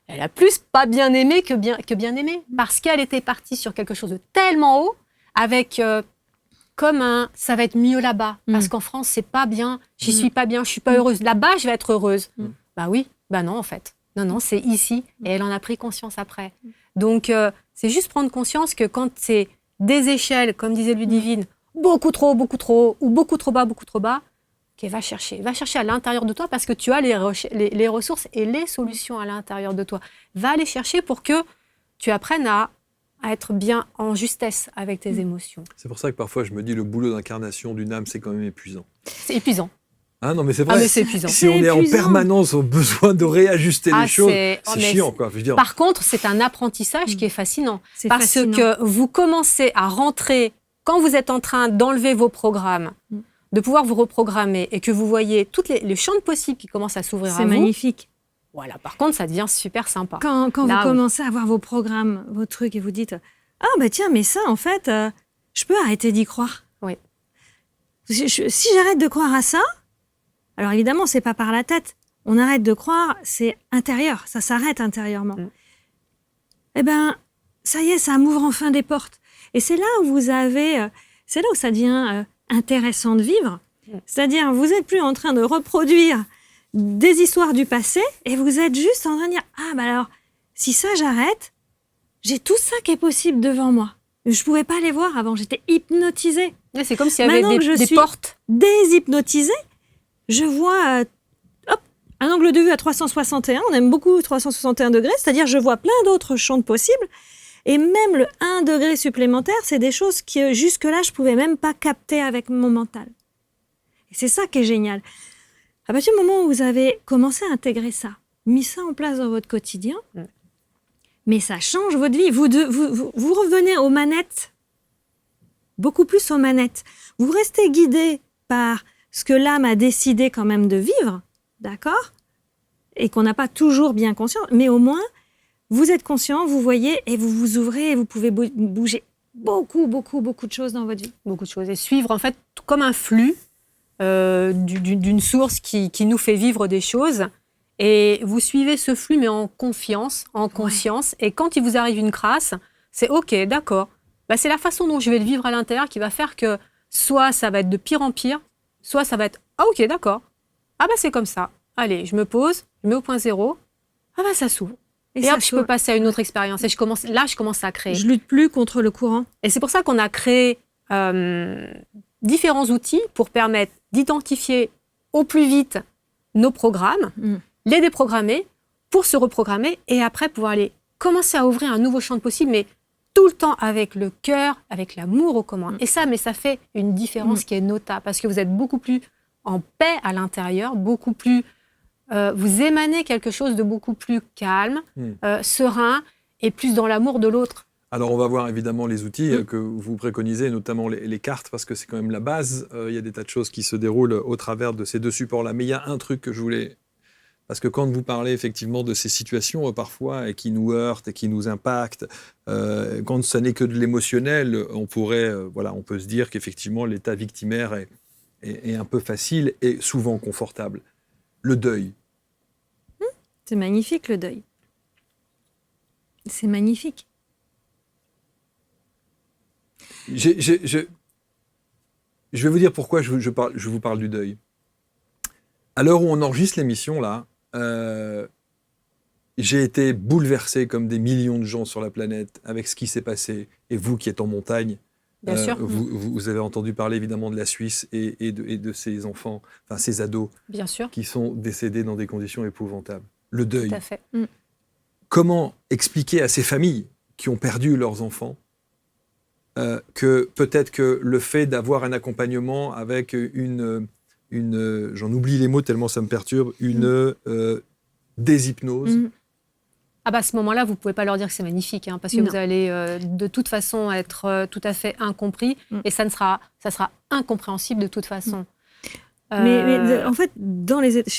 Speaker 3: Elle a plus pas bien aimé que bien aimé, parce qu'elle était partie sur quelque chose de tellement haut, avec comme ça va être mieux là-bas, parce qu'en France c'est pas bien, j'y suis pas bien, je suis pas heureuse. Là-bas je vais être heureuse. Bah oui, bah non en fait, non c'est ici, et elle en a pris conscience après. Donc c'est juste prendre conscience que quand c'est des échelles, comme disait Ludivine, beaucoup trop haut, ou beaucoup trop bas, okay, va chercher à l'intérieur de toi parce que tu as les ressources et les solutions à l'intérieur de toi. Va aller chercher pour que tu apprennes à être bien en justesse avec tes émotions.
Speaker 2: C'est pour ça que parfois je me dis le boulot d'incarnation d'une âme, c'est quand même épuisant.
Speaker 3: C'est épuisant.
Speaker 2: Ah non, mais c'est vrai.
Speaker 3: Ah, mais c'est épuisant.
Speaker 2: Si on est en permanence au besoin de réajuster les choses, c'est chiant, quoi. Je veux dire.
Speaker 3: Par contre, c'est un apprentissage qui est fascinant. Parce que vous commencez à rentrer, quand vous êtes en train d'enlever vos programmes, de pouvoir vous reprogrammer et que vous voyez tous les champs de possibles qui commencent à s'ouvrir à vous.
Speaker 1: C'est magnifique.
Speaker 3: Voilà, par contre, ça devient super sympa.
Speaker 1: Quand vous commencez à voir vos programmes, vos trucs, et vous dites « Ah, bah tiens, mais ça, en fait, je peux arrêter d'y croire. »
Speaker 3: Oui.
Speaker 1: Si j'arrête de croire à ça, alors évidemment, c'est pas par la tête. On arrête de croire, c'est intérieur, ça s'arrête intérieurement. Eh ben, ça y est, ça m'ouvre enfin des portes. Et c'est là où c'est là où ça devient intéressant de vivre. C'est-à-dire, vous n'êtes plus en train de reproduire des histoires du passé et vous êtes juste en train de dire « Ah, bah alors, si ça, j'arrête, j'ai tout ça qui est possible devant moi. Je pouvais pas les voir avant, j'étais hypnotisée.
Speaker 3: Ouais, c'est comme s'il y avait
Speaker 1: Maintenant que je
Speaker 3: des
Speaker 1: suis
Speaker 3: portes.
Speaker 1: Déshypnotisée, je vois un angle de vue à 361, on aime beaucoup 361 degrés, c'est-à-dire je vois plein d'autres champs possibles, et même le 1 degré supplémentaire, c'est des choses que jusque-là, je pouvais même pas capter avec mon mental. Et c'est ça qui est génial. À partir du moment où vous avez commencé à intégrer ça, mis ça en place dans votre quotidien, mais ça change votre vie. Vous revenez aux manettes, beaucoup plus aux manettes. Vous restez guidé par ce que l'âme a décidé quand même de vivre, d'accord ? Et qu'on n'a pas toujours bien conscience, mais au moins, vous êtes conscient, vous voyez, et vous vous ouvrez, et vous pouvez bouger beaucoup de choses dans votre vie.
Speaker 3: Beaucoup de choses. Et suivre, en fait, comme un flux d'une source qui nous fait vivre des choses. Et vous suivez ce flux, mais en confiance, en conscience. Ouais. Et quand il vous arrive une crasse, c'est OK, d'accord. Bah, c'est la façon dont je vais le vivre à l'intérieur qui va faire que soit ça va être de pire en pire, soit ça va être « Ah, OK, d'accord. Ah, bah, c'est comme ça. Allez, je me pose, je mets au point zéro. Ah, bah, ça s'ouvre. Et hop, je peux passer à une autre expérience. Et je commence à créer.
Speaker 1: Je lutte plus contre le courant.
Speaker 3: Et c'est pour ça qu'on a créé différents outils pour permettre d'identifier au plus vite nos programmes, les déprogrammer pour se reprogrammer et après pouvoir aller commencer à ouvrir un nouveau champ de possibles, mais tout le temps avec le cœur, avec l'amour aux commandes. Et ça fait une différence qui est notable parce que vous êtes beaucoup plus en paix à l'intérieur, beaucoup plus... vous émanez quelque chose de beaucoup plus calme, serein et plus dans l'amour de l'autre.
Speaker 2: Alors, on va voir évidemment les outils que vous préconisez, notamment les cartes, parce que c'est quand même la base. Il y a des tas de choses qui se déroulent au travers de ces deux supports-là. Mais il y a un truc que je voulais... Parce que quand vous parlez effectivement de ces situations parfois qui nous heurtent et qui nous impactent, quand ça n'est que de l'émotionnel, on peut se dire qu'effectivement l'état victimaire est un peu facile et souvent confortable. Le deuil.
Speaker 1: C'est magnifique, le deuil. C'est magnifique.
Speaker 2: Je vais vous dire pourquoi je vous parle du deuil. À l'heure où on enregistre l'émission, là, j'ai été bouleversé comme des millions de gens sur la planète avec ce qui s'est passé. Et vous qui êtes en montagne,
Speaker 3: bien sûr.
Speaker 2: Vous avez entendu parler évidemment de la Suisse et de ces enfants, enfin ces ados,
Speaker 3: bien sûr,
Speaker 2: qui sont décédés dans des conditions épouvantables. Le deuil.
Speaker 3: Tout à fait.
Speaker 2: Comment expliquer à ces familles qui ont perdu leurs enfants que peut-être que le fait d'avoir un accompagnement avec une j'en oublie les mots tellement ça me perturbe, une déshypnose.
Speaker 3: Ah bah à ce moment-là, vous ne pouvez pas leur dire que c'est magnifique, parce que vous allez de toute façon être tout à fait incompris et ça sera incompréhensible de toute façon.
Speaker 1: Mais en fait,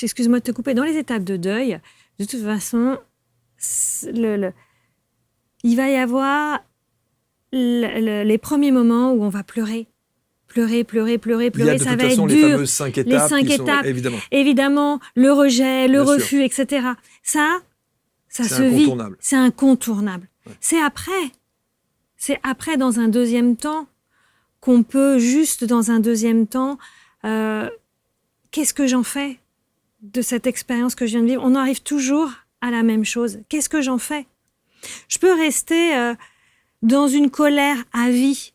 Speaker 1: excuse-moi de te couper, dans les étapes de deuil, de toute façon, il va y avoir les premiers moments où on va pleurer. Pleurer, ça va être dur.
Speaker 2: Les fameuses 5 étapes.
Speaker 1: Les 5 étapes, évidemment, le rejet, le refus, etc. Ça se vit. C'est incontournable. Ouais. C'est après, dans un deuxième temps, qu'on peut juste, dans un deuxième temps, qu'est-ce que j'en fais de cette expérience que je viens de vivre ? On arrive toujours à la même chose. Qu'est-ce que j'en fais ? Je peux rester dans une colère à vie.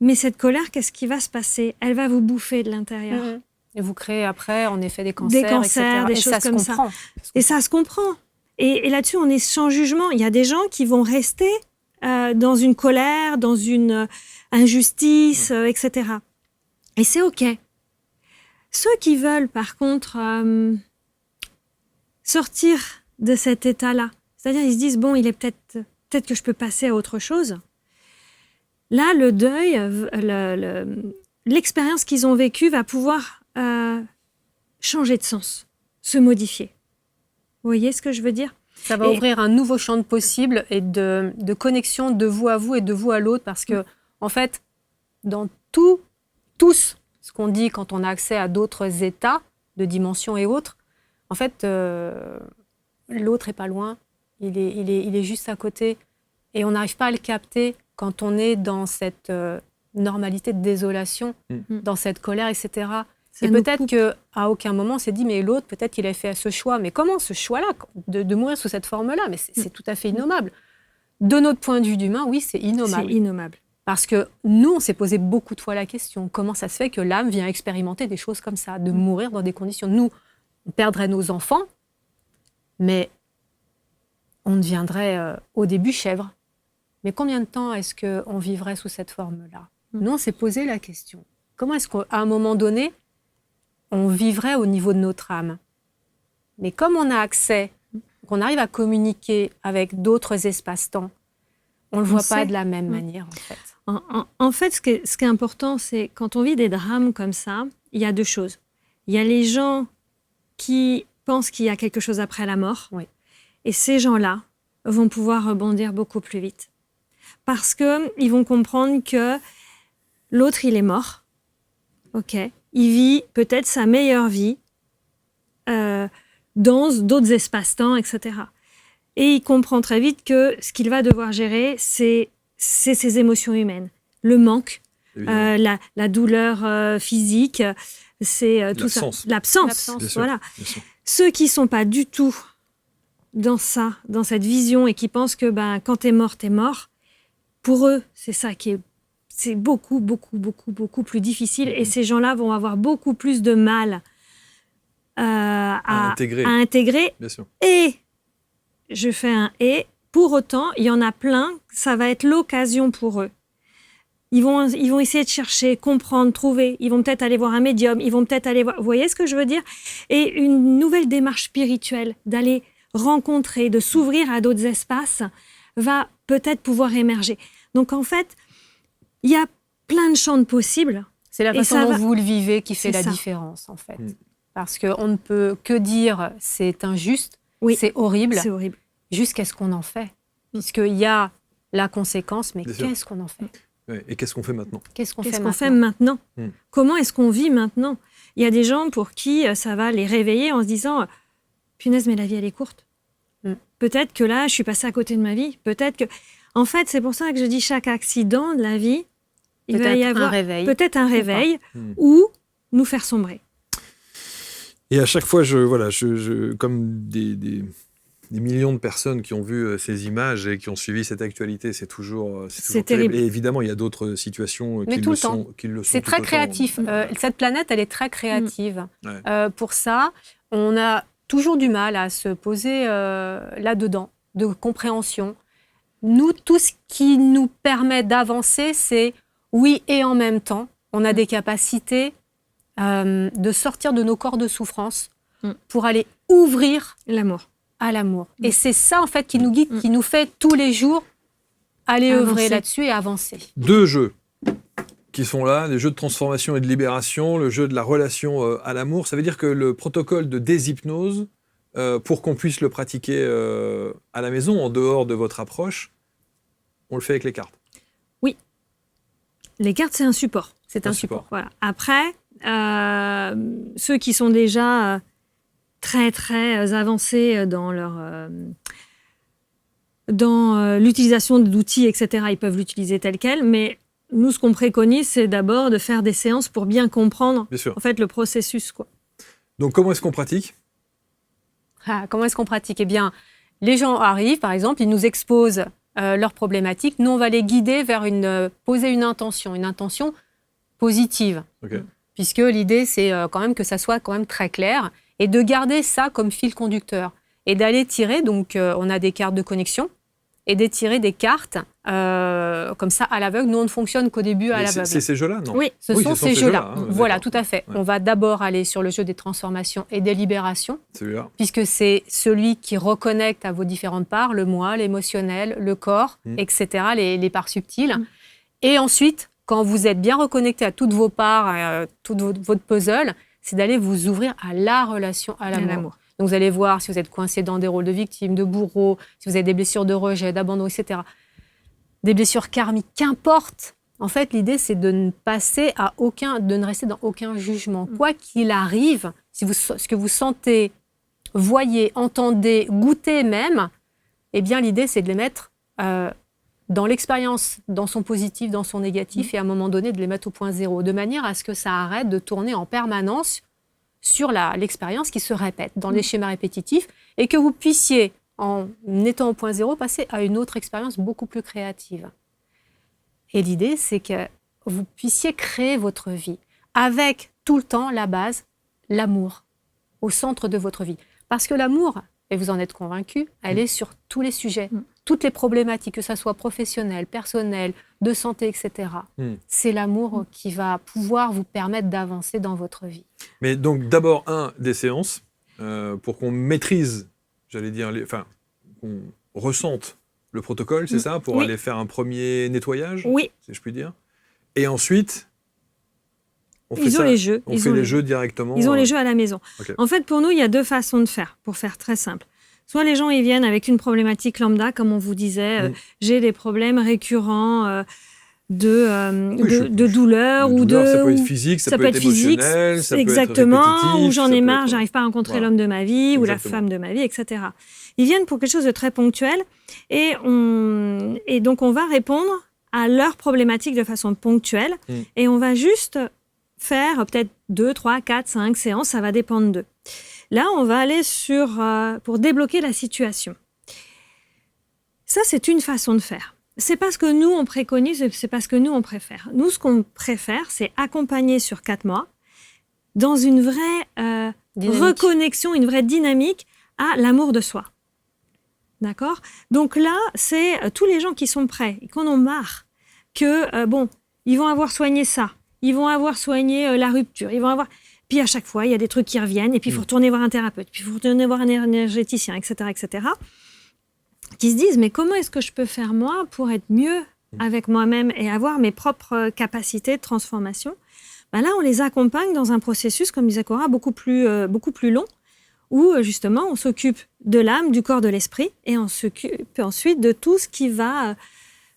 Speaker 1: Mais cette colère, qu'est-ce qui va se passer ? Elle va vous bouffer de l'intérieur.
Speaker 3: Et vous créez après, en effet, des cancers, etc.
Speaker 1: Des choses comme ça. Et ça se comprend. Et là-dessus, on est sans jugement. Il y a des gens qui vont rester dans une colère, dans une injustice, etc. Et c'est OK. Ceux qui veulent, par contre, sortir de cet état-là, c'est-à-dire ils se disent, bon, il est peut-être que je peux passer à autre chose. Là, le deuil, l'expérience qu'ils ont vécue va pouvoir changer de sens, se modifier. Vous voyez ce que je veux dire ?
Speaker 3: Ça va ouvrir un nouveau champ de possibles et de connexion de vous à vous et de vous à l'autre parce que, en fait, dans tous ce qu'on dit quand on a accès à d'autres états de dimension et autres, en fait, l'autre n'est pas loin, il est juste à côté et on n'arrive pas à le capter quand on est dans cette normalité de désolation, dans cette colère, etc. Et peut-être qu'à aucun moment, on s'est dit, mais l'autre, peut-être qu'il a fait ce choix. Mais comment ce choix-là, de mourir sous cette forme-là ? Mais c'est tout à fait innommable. De notre point de vue d'humain, oui, c'est innommable.
Speaker 1: C'est innommable.
Speaker 3: Parce que nous, on s'est posé beaucoup de fois la question, comment ça se fait que l'âme vient expérimenter des choses comme ça, de mourir dans des conditions. Nous, on perdrait nos enfants, mais on deviendrait au début chèvre. Mais combien de temps est-ce qu'on vivrait sous cette forme-là ? Nous, on s'est posé la question. Comment est-ce qu'à un moment donné, on vivrait au niveau de notre âme ? Mais comme on a accès, qu'on arrive à communiquer avec d'autres espaces-temps, on ne le voit pas de la même manière, en fait.
Speaker 1: En fait, ce qui est important, c'est quand on vit des drames comme ça, il y a deux choses. Il y a les gens qui pensent qu'il y a quelque chose après la mort.
Speaker 3: Oui.
Speaker 1: Et ces gens-là vont pouvoir rebondir beaucoup plus vite. Parce qu'ils vont comprendre que l'autre, il est mort. OK. Il vit peut-être sa meilleure vie dans d'autres espaces-temps, etc. Et il comprend très vite que ce qu'il va devoir gérer, c'est ses émotions humaines. Le manque, la douleur physique, c'est tout ça. L'absence. Voilà. Ceux qui ne sont pas du tout dans ça, dans cette vision, et qui pensent que quand t'es mort, pour eux, c'est beaucoup, beaucoup, beaucoup, beaucoup plus difficile. Et ces gens-là vont avoir beaucoup plus de mal à intégrer.
Speaker 2: Bien sûr.
Speaker 1: Et, je fais un « et », pour autant, il y en a plein, ça va être l'occasion pour eux. Ils vont essayer de chercher, comprendre, trouver. Ils vont peut-être aller voir un médium, ils vont peut-être aller voir... Vous voyez ce que je veux dire ? Et une nouvelle démarche spirituelle, d'aller rencontrer, de s'ouvrir à d'autres espaces, va peut-être pouvoir émerger. Donc en fait, il y a plein de champs de possibles.
Speaker 3: C'est la façon dont vous le vivez qui fait la différence, en fait. Parce qu'on ne peut que dire c'est injuste, c'est horrible.
Speaker 1: C'est horrible.
Speaker 3: Jusqu'à ce qu'on en fait. Puisqu'il y a la conséquence, mais qu'est-ce qu'on en fait ?
Speaker 2: Et qu'est-ce qu'on fait maintenant ?
Speaker 1: Qu'est-ce qu'on fait maintenant ? Comment est-ce qu'on vit maintenant ? Il y a des gens pour qui ça va les réveiller en se disant « Punaise, mais la vie, elle est courte. Peut-être que là, je suis passée à côté de ma vie. Peut-être que... » En fait, c'est pour ça que je dis chaque accident de la vie, il va y avoir peut-être un réveil ou nous faire sombrer.
Speaker 2: Et à chaque fois, comme des millions de personnes qui ont vu ces images et qui ont suivi cette actualité, c'est toujours terrible. Et évidemment, il y a d'autres situations qui le sont.
Speaker 3: C'est très créatif. Cette planète, elle est très créative. Pour ça, on a toujours du mal à se poser là-dedans, de compréhension. Nous, tout ce qui nous permet d'avancer, c'est oui et en même temps. On a des capacités de sortir de nos corps de souffrance pour aller ouvrir
Speaker 1: l'amour.
Speaker 3: À l'amour. Et c'est ça, en fait, qui nous guide, qui nous fait tous les jours aller œuvrer là-dessus et avancer.
Speaker 2: Deux jeux qui sont là, les jeux de transformation et de libération, le jeu de la relation à l'amour. Ça veut dire que le protocole de déshypnose, pour qu'on puisse le pratiquer à la maison, en dehors de votre approche, on le fait avec les cartes. Oui.
Speaker 1: Les cartes, c'est un support.
Speaker 3: C'est un support.
Speaker 1: Voilà. Après, ceux qui sont déjà... très, très avancés dans l'utilisation d'outils, etc. Ils peuvent l'utiliser tel quel, mais nous, ce qu'on préconise, c'est d'abord de faire des séances pour bien comprendre en fait, le processus.
Speaker 2: Donc, comment est-ce qu'on pratique ?
Speaker 3: Comment est-ce qu'on pratique ? Eh bien, les gens arrivent, par exemple, ils nous exposent leurs problématiques. Nous, on va les guider vers poser une intention positive. Puisque l'idée, c'est quand même que ça soit quand même très clair. Et de garder ça comme fil conducteur. Et d'aller tirer, donc on a des cartes de connexion, et d'étirer des cartes comme ça à l'aveugle. Nous, on ne fonctionne qu'au début à l'aveugle.
Speaker 2: C'est ces jeux-là, non ?
Speaker 3: Oui, ce sont ces jeux-là. Voilà, tout à fait. Ouais. On va d'abord aller sur le jeu des transformations et des libérations, puisque c'est celui qui reconnecte à vos différentes parts, le moi, l'émotionnel, le corps, etc., les parts subtiles. Et ensuite, quand vous êtes bien reconnecté à toutes vos parts, tout votre puzzle, c'est d'aller vous ouvrir à la relation à l'amour. Donc, vous allez voir si vous êtes coincé dans des rôles de victime, de bourreau, si vous avez des blessures de rejet, d'abandon, etc. Des blessures karmiques, qu'importe. En fait, l'idée, c'est de ne rester dans aucun jugement. Quoi qu'il arrive, ce que vous sentez, voyez, entendez, goûtez même, eh bien, l'idée, c'est de les mettre dans l'expérience, dans son positif, dans son négatif, et à un moment donné, de les mettre au point zéro, de manière à ce que ça arrête de tourner en permanence sur l'expérience qui se répète dans des schémas répétitifs, et que vous puissiez, en étant au point zéro, passer à une autre expérience beaucoup plus créative. Et l'idée, c'est que vous puissiez créer votre vie avec tout le temps la base, l'amour, au centre de votre vie. Parce que l'amour, et vous en êtes convaincus, elle est sur tous les sujets, toutes les problématiques, que ça soit professionnel, personnel, de santé, etc. C'est l'amour qui va pouvoir vous permettre d'avancer dans votre vie.
Speaker 2: Mais donc, d'abord, des séances pour qu'on maîtrise, j'allais dire, qu'on ressente le protocole, c'est ça, pour aller faire un premier nettoyage, si je puis dire. Et ensuite, on fait les jeux. On fait les jeux directement.
Speaker 1: Ils ont les jeux à la maison.
Speaker 2: Okay.
Speaker 1: En fait, pour nous, il y a 2 façons de faire, pour faire très simple. Soit les gens ils viennent avec une problématique lambda, comme on vous disait, j'ai des problèmes récurrents de douleur ou de...
Speaker 2: Ça peut être physique, ça peut être émotionnel, ça peut être répétitif.
Speaker 1: Ou j'en ai marre, j'arrive pas à rencontrer l'homme de ma vie ou la femme de ma vie, etc. Ils viennent pour quelque chose de très ponctuel et donc on va répondre à leurs problématiques de façon ponctuelle et on va juste faire peut-être 2, 3, 4, 5 séances, ça va dépendre d'eux. Là, on va aller pour débloquer la situation. Ça, c'est une façon de faire. C'est pas ce que nous, on préconise, c'est pas ce que nous, on préfère. Nous, ce qu'on préfère, c'est accompagner sur 4 mois dans une vraie reconnexion, une vraie dynamique à l'amour de soi. D'accord ? Donc là, c'est tous les gens qui sont prêts et qu'on en marre que, ils vont avoir soigné ça, ils vont avoir soigné la rupture, ils vont avoir... Puis à chaque fois, il y a des trucs qui reviennent, et puis il faut retourner voir un thérapeute, puis il faut retourner voir un énergéticien, etc., etc., qui se disent, mais comment est-ce que je peux faire moi pour être mieux avec moi-même et avoir mes propres capacités de transformation ? Là, on les accompagne dans un processus, comme disait Cora, beaucoup plus long, où justement, on s'occupe de l'âme, du corps, de l'esprit, et on s'occupe ensuite de tout ce qui va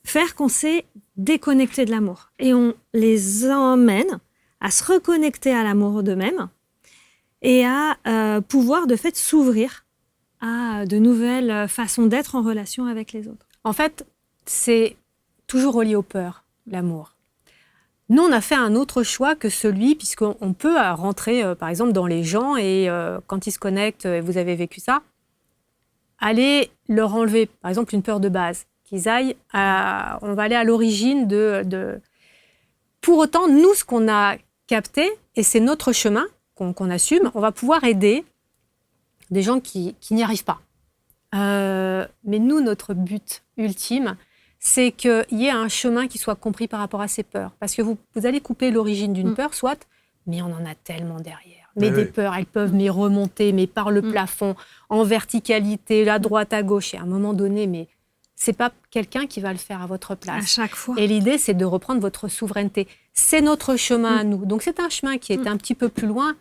Speaker 1: faire qu'on s'est déconnecté de l'amour. Et on les emmène à se reconnecter à l'amour d'eux-mêmes et à pouvoir de fait s'ouvrir à de nouvelles façons d'être en relation avec les autres.
Speaker 3: En fait, c'est toujours relié aux peurs, l'amour. Nous, on a fait un autre choix que celui, puisqu'on peut rentrer, par exemple, dans les gens et quand ils se connectent, et vous avez vécu ça, aller leur enlever, par exemple, une peur de base, qu'ils aillent on va aller à l'origine de... Pour autant, nous, ce qu'on a capté, et c'est notre chemin qu'on assume, on va pouvoir aider des gens qui n'y arrivent pas. Mais nous, notre but ultime, c'est qu'il y ait un chemin qui soit compris par rapport à ces peurs. Parce que vous allez couper l'origine d'une peur, soit, mais on en a tellement derrière. Mais des peurs, elles peuvent remonter, mais par le plafond, en verticalité, à droite, à gauche. Et à un moment donné, mais c'est pas quelqu'un qui va le faire à votre place.
Speaker 1: À chaque fois.
Speaker 3: Et l'idée, c'est de reprendre votre souveraineté. C'est notre chemin à nous. Donc, c'est un chemin qui est un petit peu plus loin.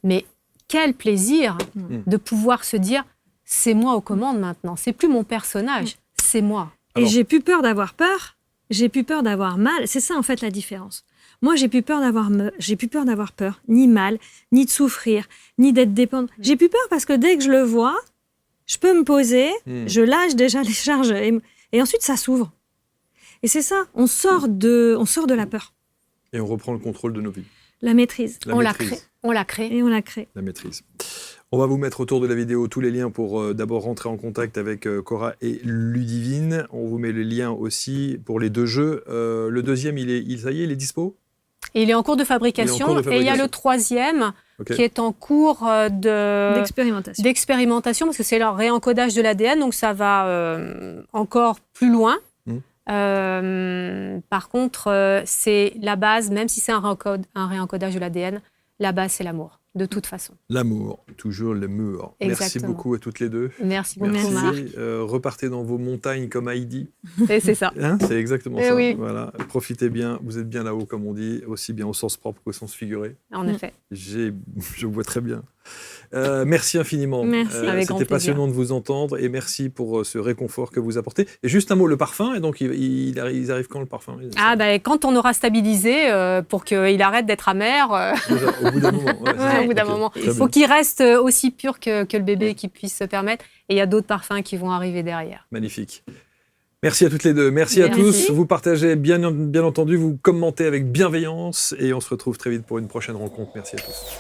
Speaker 3: Mais quel plaisir de pouvoir se dire, c'est moi aux commandes maintenant. C'est plus mon personnage, c'est moi.
Speaker 1: Et j'ai plus peur d'avoir peur, j'ai plus peur d'avoir mal. C'est ça, en fait, la différence. Moi, j'ai plus peur d'avoir peur, ni mal, ni de souffrir, ni d'être dépendant. J'ai plus peur parce que dès que je le vois, je peux me poser, je lâche déjà les charges et ensuite ça s'ouvre. Et c'est ça, on sort de la peur.
Speaker 2: Et on reprend le contrôle de nos vies.
Speaker 1: La maîtrise.
Speaker 3: On la crée.
Speaker 1: Et on la crée.
Speaker 2: La maîtrise. On va vous mettre autour de la vidéo tous les liens pour d'abord rentrer en contact avec Cora et Ludivine. On vous met les liens aussi pour les 2 jeux. Le deuxième, ça y est, il est dispo ?
Speaker 3: Et il est en cours de fabrication. Et il y a le 3e qui est en cours d'expérimentation parce que c'est le réencodage de l'ADN, donc ça va encore plus loin. Par contre, c'est la base, même si c'est un réencodage de l'ADN, la base, c'est l'amour, de toute façon.
Speaker 2: L'amour, toujours l'amour. Merci beaucoup à toutes les 2.
Speaker 3: Merci beaucoup, Marc.
Speaker 2: Repartez dans vos montagnes comme Heidi.
Speaker 3: Et c'est ça.
Speaker 2: C'est exactement ça.
Speaker 3: Oui.
Speaker 2: Voilà. Profitez bien, vous êtes bien là-haut, comme on dit, aussi bien au sens propre qu'au sens figuré.
Speaker 3: En effet.
Speaker 2: Je vois très bien. Merci infiniment.
Speaker 1: Merci.
Speaker 2: C'était passionnant de vous entendre et merci pour ce réconfort que vous apportez. Et juste un mot, le parfum, et donc ils arrivent quand le parfum ?
Speaker 3: Quand on aura stabilisé pour qu'il arrête d'être amer.
Speaker 2: Au bout d'un moment.
Speaker 3: Au bout d'un moment. Il faut qu'il reste aussi pur que le bébé qui puisse se permettre. Et il y a d'autres parfums qui vont arriver derrière.
Speaker 2: Magnifique. Merci à toutes les 2. Merci à tous. Vous partagez bien entendu, vous commentez avec bienveillance et on se retrouve très vite pour une prochaine rencontre. Merci à tous.